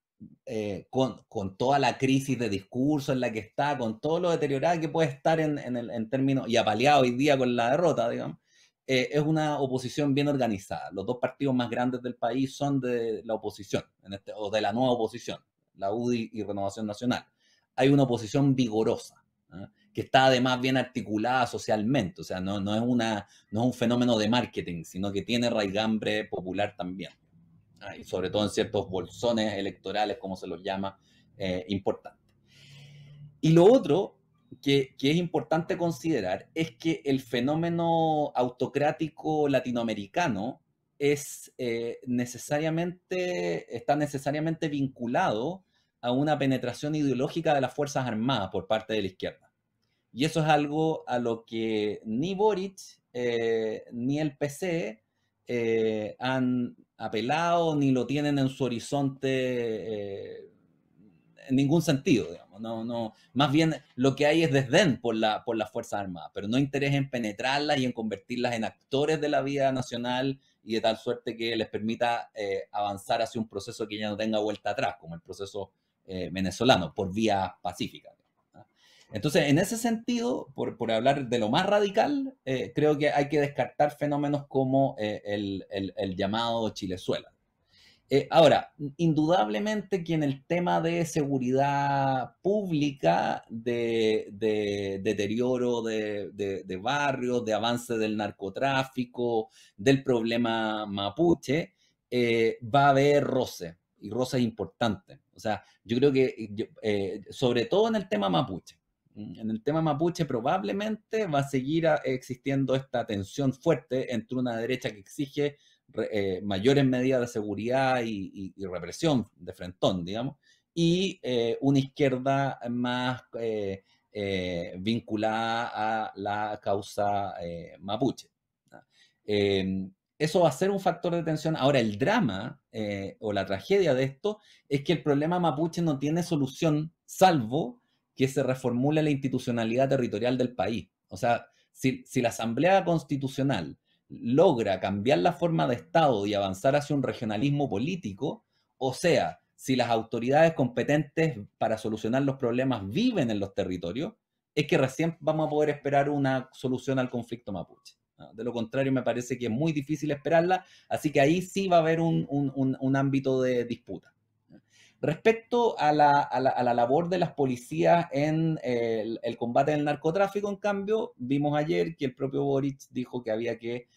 con toda la crisis de discurso en la que está, con todo lo deteriorado que puede estar en términos, y apaleado hoy día con la derrota, digamos, es una oposición bien organizada. Los dos partidos más grandes del país son de la oposición, o de la nueva oposición, la UDI y Renovación Nacional. Hay una oposición vigorosa, que está además bien articulada socialmente, o sea, no es un fenómeno de marketing, sino que tiene raigambre popular también. Y sobre todo en ciertos bolsones electorales, como se los llama, importantes. Y lo otro que es importante considerar es que el fenómeno autocrático latinoamericano está necesariamente vinculado a una penetración ideológica de las Fuerzas Armadas por parte de la izquierda. Y eso es algo a lo que ni Boric ni el PC han apelado ni lo tienen en su horizonte en ningún sentido, digamos. No, más bien lo que hay es desdén por las Fuerzas Armadas, pero no interés en penetrarlas y en convertirlas en actores de la vida nacional y de tal suerte que les permita avanzar hacia un proceso que ya no tenga vuelta atrás, como el proceso venezolano, por vía pacífica. Entonces, en ese sentido, por hablar de lo más radical, creo que hay que descartar fenómenos como el llamado Chilezuela. Ahora, indudablemente que en el tema de seguridad pública, de deterioro de barrios, de avance del narcotráfico, del problema mapuche, va a haber roce, y roce es importante. O sea, yo creo que, sobre todo en el tema mapuche, En el tema mapuche probablemente va a seguir existiendo esta tensión fuerte entre una derecha que exige mayores medidas de seguridad y represión de frentón, digamos, y una izquierda más vinculada a la causa mapuche. Eso va a ser un factor de tensión. Ahora, el drama o la tragedia de esto es que el problema mapuche no tiene solución salvo que se reformule la institucionalidad territorial del país. O sea, si la Asamblea Constitucional logra cambiar la forma de Estado y avanzar hacia un regionalismo político, o sea, si las autoridades competentes para solucionar los problemas viven en los territorios, es que recién vamos a poder esperar una solución al conflicto mapuche. De lo contrario, me parece que es muy difícil esperarla, así que ahí sí va a haber un ámbito de disputa. Respecto a la labor de las policías en el combate del narcotráfico, en cambio, vimos ayer que el propio Boric dijo que había que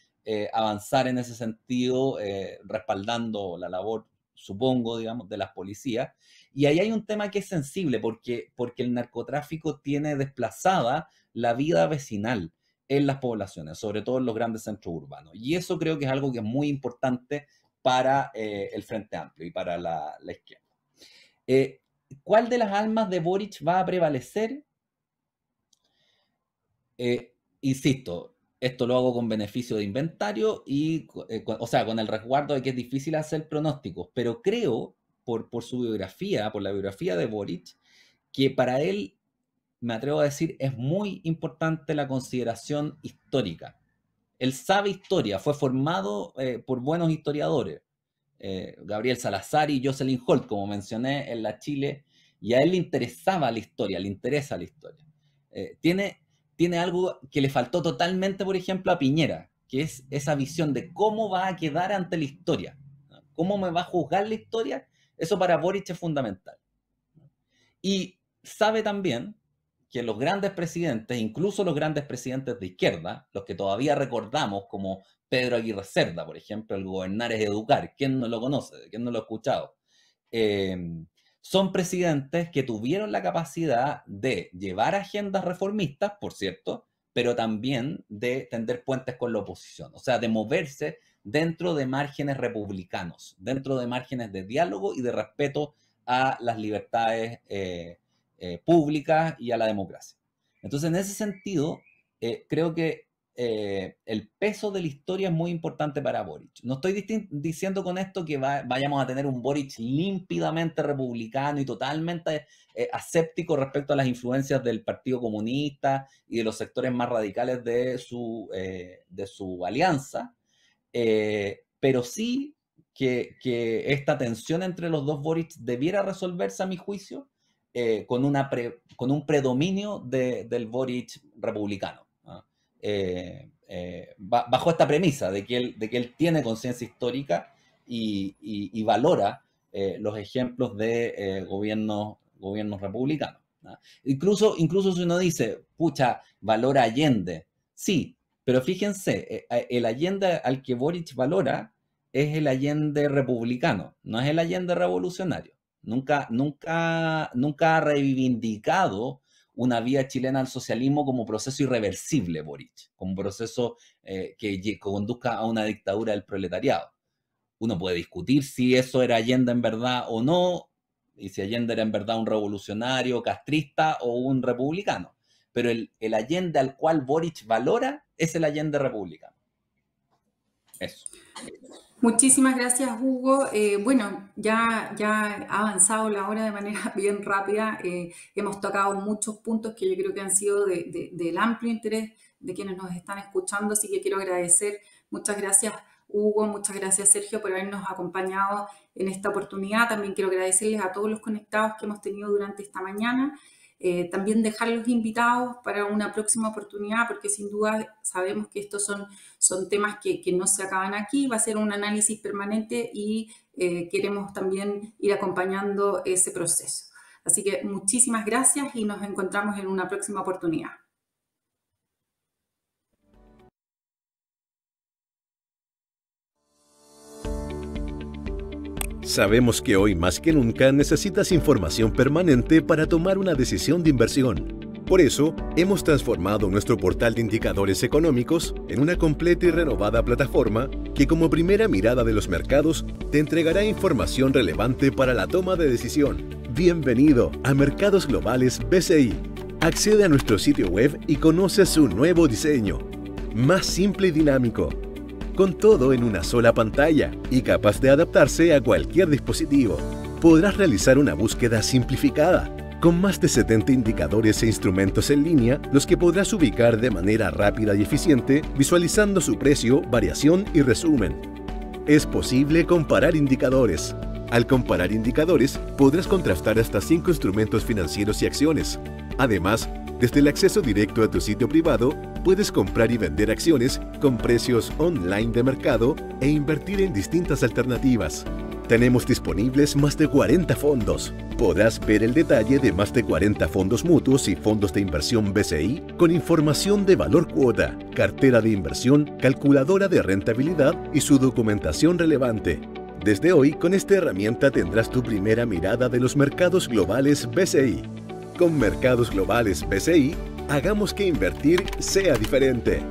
avanzar en ese sentido, respaldando la labor, supongo, digamos, de las policías. Y ahí hay un tema que es sensible, porque el narcotráfico tiene desplazada la vida vecinal en las poblaciones, sobre todo en los grandes centros urbanos. Y eso creo que es algo que es muy importante para el Frente Amplio y para la izquierda. ¿Cuál de las almas de Boric va a prevalecer? Insisto, esto lo hago con beneficio de inventario y, o sea, con el resguardo de que es difícil hacer pronósticos, pero creo, por su biografía, por la biografía de Boric, que para él, me atrevo a decir, es muy importante la consideración histórica. Él sabe historia, fue formado por buenos historiadores. Gabriel Salazar y Jocelyn Holt, como mencioné, en la Chile, y a él le interesaba la historia, le interesa la historia. Tiene algo que le faltó totalmente, por ejemplo, a Piñera, que es esa visión de cómo va a quedar ante la historia, cómo me va a juzgar la historia. Eso para Boric es fundamental. Y sabe también que los grandes presidentes, incluso los grandes presidentes de izquierda, los que todavía recordamos como Pedro Aguirre Cerda, por ejemplo, el gobernar es educar. ¿Quién no lo conoce? ¿Quién no lo ha escuchado? Son presidentes que tuvieron la capacidad de llevar agendas reformistas, por cierto, pero también de tender puentes con la oposición. O sea, de moverse dentro de márgenes republicanos, dentro de márgenes de diálogo y de respeto a las libertades públicas y a la democracia. Entonces, en ese sentido, creo que el peso de la historia es muy importante para Boric. No estoy diciendo con esto que vayamos a tener un Boric límpidamente republicano y totalmente aséptico respecto a las influencias del Partido Comunista y de los sectores más radicales de su alianza, pero sí que esta tensión entre los dos Boric debiera resolverse, a mi juicio, con un predominio del Boric republicano. Bajo esta premisa de que él tiene conciencia histórica y valora los ejemplos de gobiernos republicanos. Incluso si uno dice, pucha, valora Allende. Sí, pero fíjense, el Allende al que Boric valora es el Allende republicano, no es el Allende revolucionario. Nunca ha reivindicado una vía chilena al socialismo como proceso irreversible, Boric, como proceso que conduzca a una dictadura del proletariado. Uno puede discutir si eso era Allende en verdad o no, y si Allende era en verdad un revolucionario, castrista o un republicano. Pero el Allende al cual Boric valora es el Allende republicano. Eso. Muchísimas gracias, Hugo. Bueno, ya ha avanzado la hora de manera bien rápida. Hemos tocado muchos puntos que yo creo que han sido del amplio interés de quienes nos están escuchando, así que quiero agradecer. Muchas gracias, Hugo, muchas gracias, Sergio, por habernos acompañado en esta oportunidad. También quiero agradecerles a todos los conectados que hemos tenido durante esta mañana. También dejarlos invitados para una próxima oportunidad, porque sin duda sabemos que estos son temas que no se acaban aquí. Va a ser un análisis permanente y queremos también ir acompañando ese proceso. Así que muchísimas gracias y nos encontramos en una próxima oportunidad. Sabemos que hoy más que nunca necesitas información permanente para tomar una decisión de inversión. Por eso, hemos transformado nuestro portal de indicadores económicos en una completa y renovada plataforma que, como primera mirada de los mercados, te entregará información relevante para la toma de decisión. Bienvenido a Mercados Globales BCI. Accede a nuestro sitio web y conoce su nuevo diseño, más simple y dinámico, con todo en una sola pantalla y capaz de adaptarse a cualquier dispositivo. Podrás realizar una búsqueda simplificada, con más de 70 indicadores e instrumentos en línea, los que podrás ubicar de manera rápida y eficiente, visualizando su precio, variación y resumen. Es posible comparar indicadores. Al comparar indicadores, podrás contrastar hasta 5 instrumentos financieros y acciones. Además, desde el acceso directo a tu sitio privado, puedes comprar y vender acciones con precios online de mercado e invertir en distintas alternativas. Tenemos disponibles más de 40 fondos. Podrás ver el detalle de más de 40 fondos mutuos y fondos de inversión BCI con información de valor cuota, cartera de inversión, calculadora de rentabilidad y su documentación relevante. Desde hoy, con esta herramienta tendrás tu primera mirada de los mercados globales BCI. Con Mercados Globales BCI, hagamos que invertir sea diferente.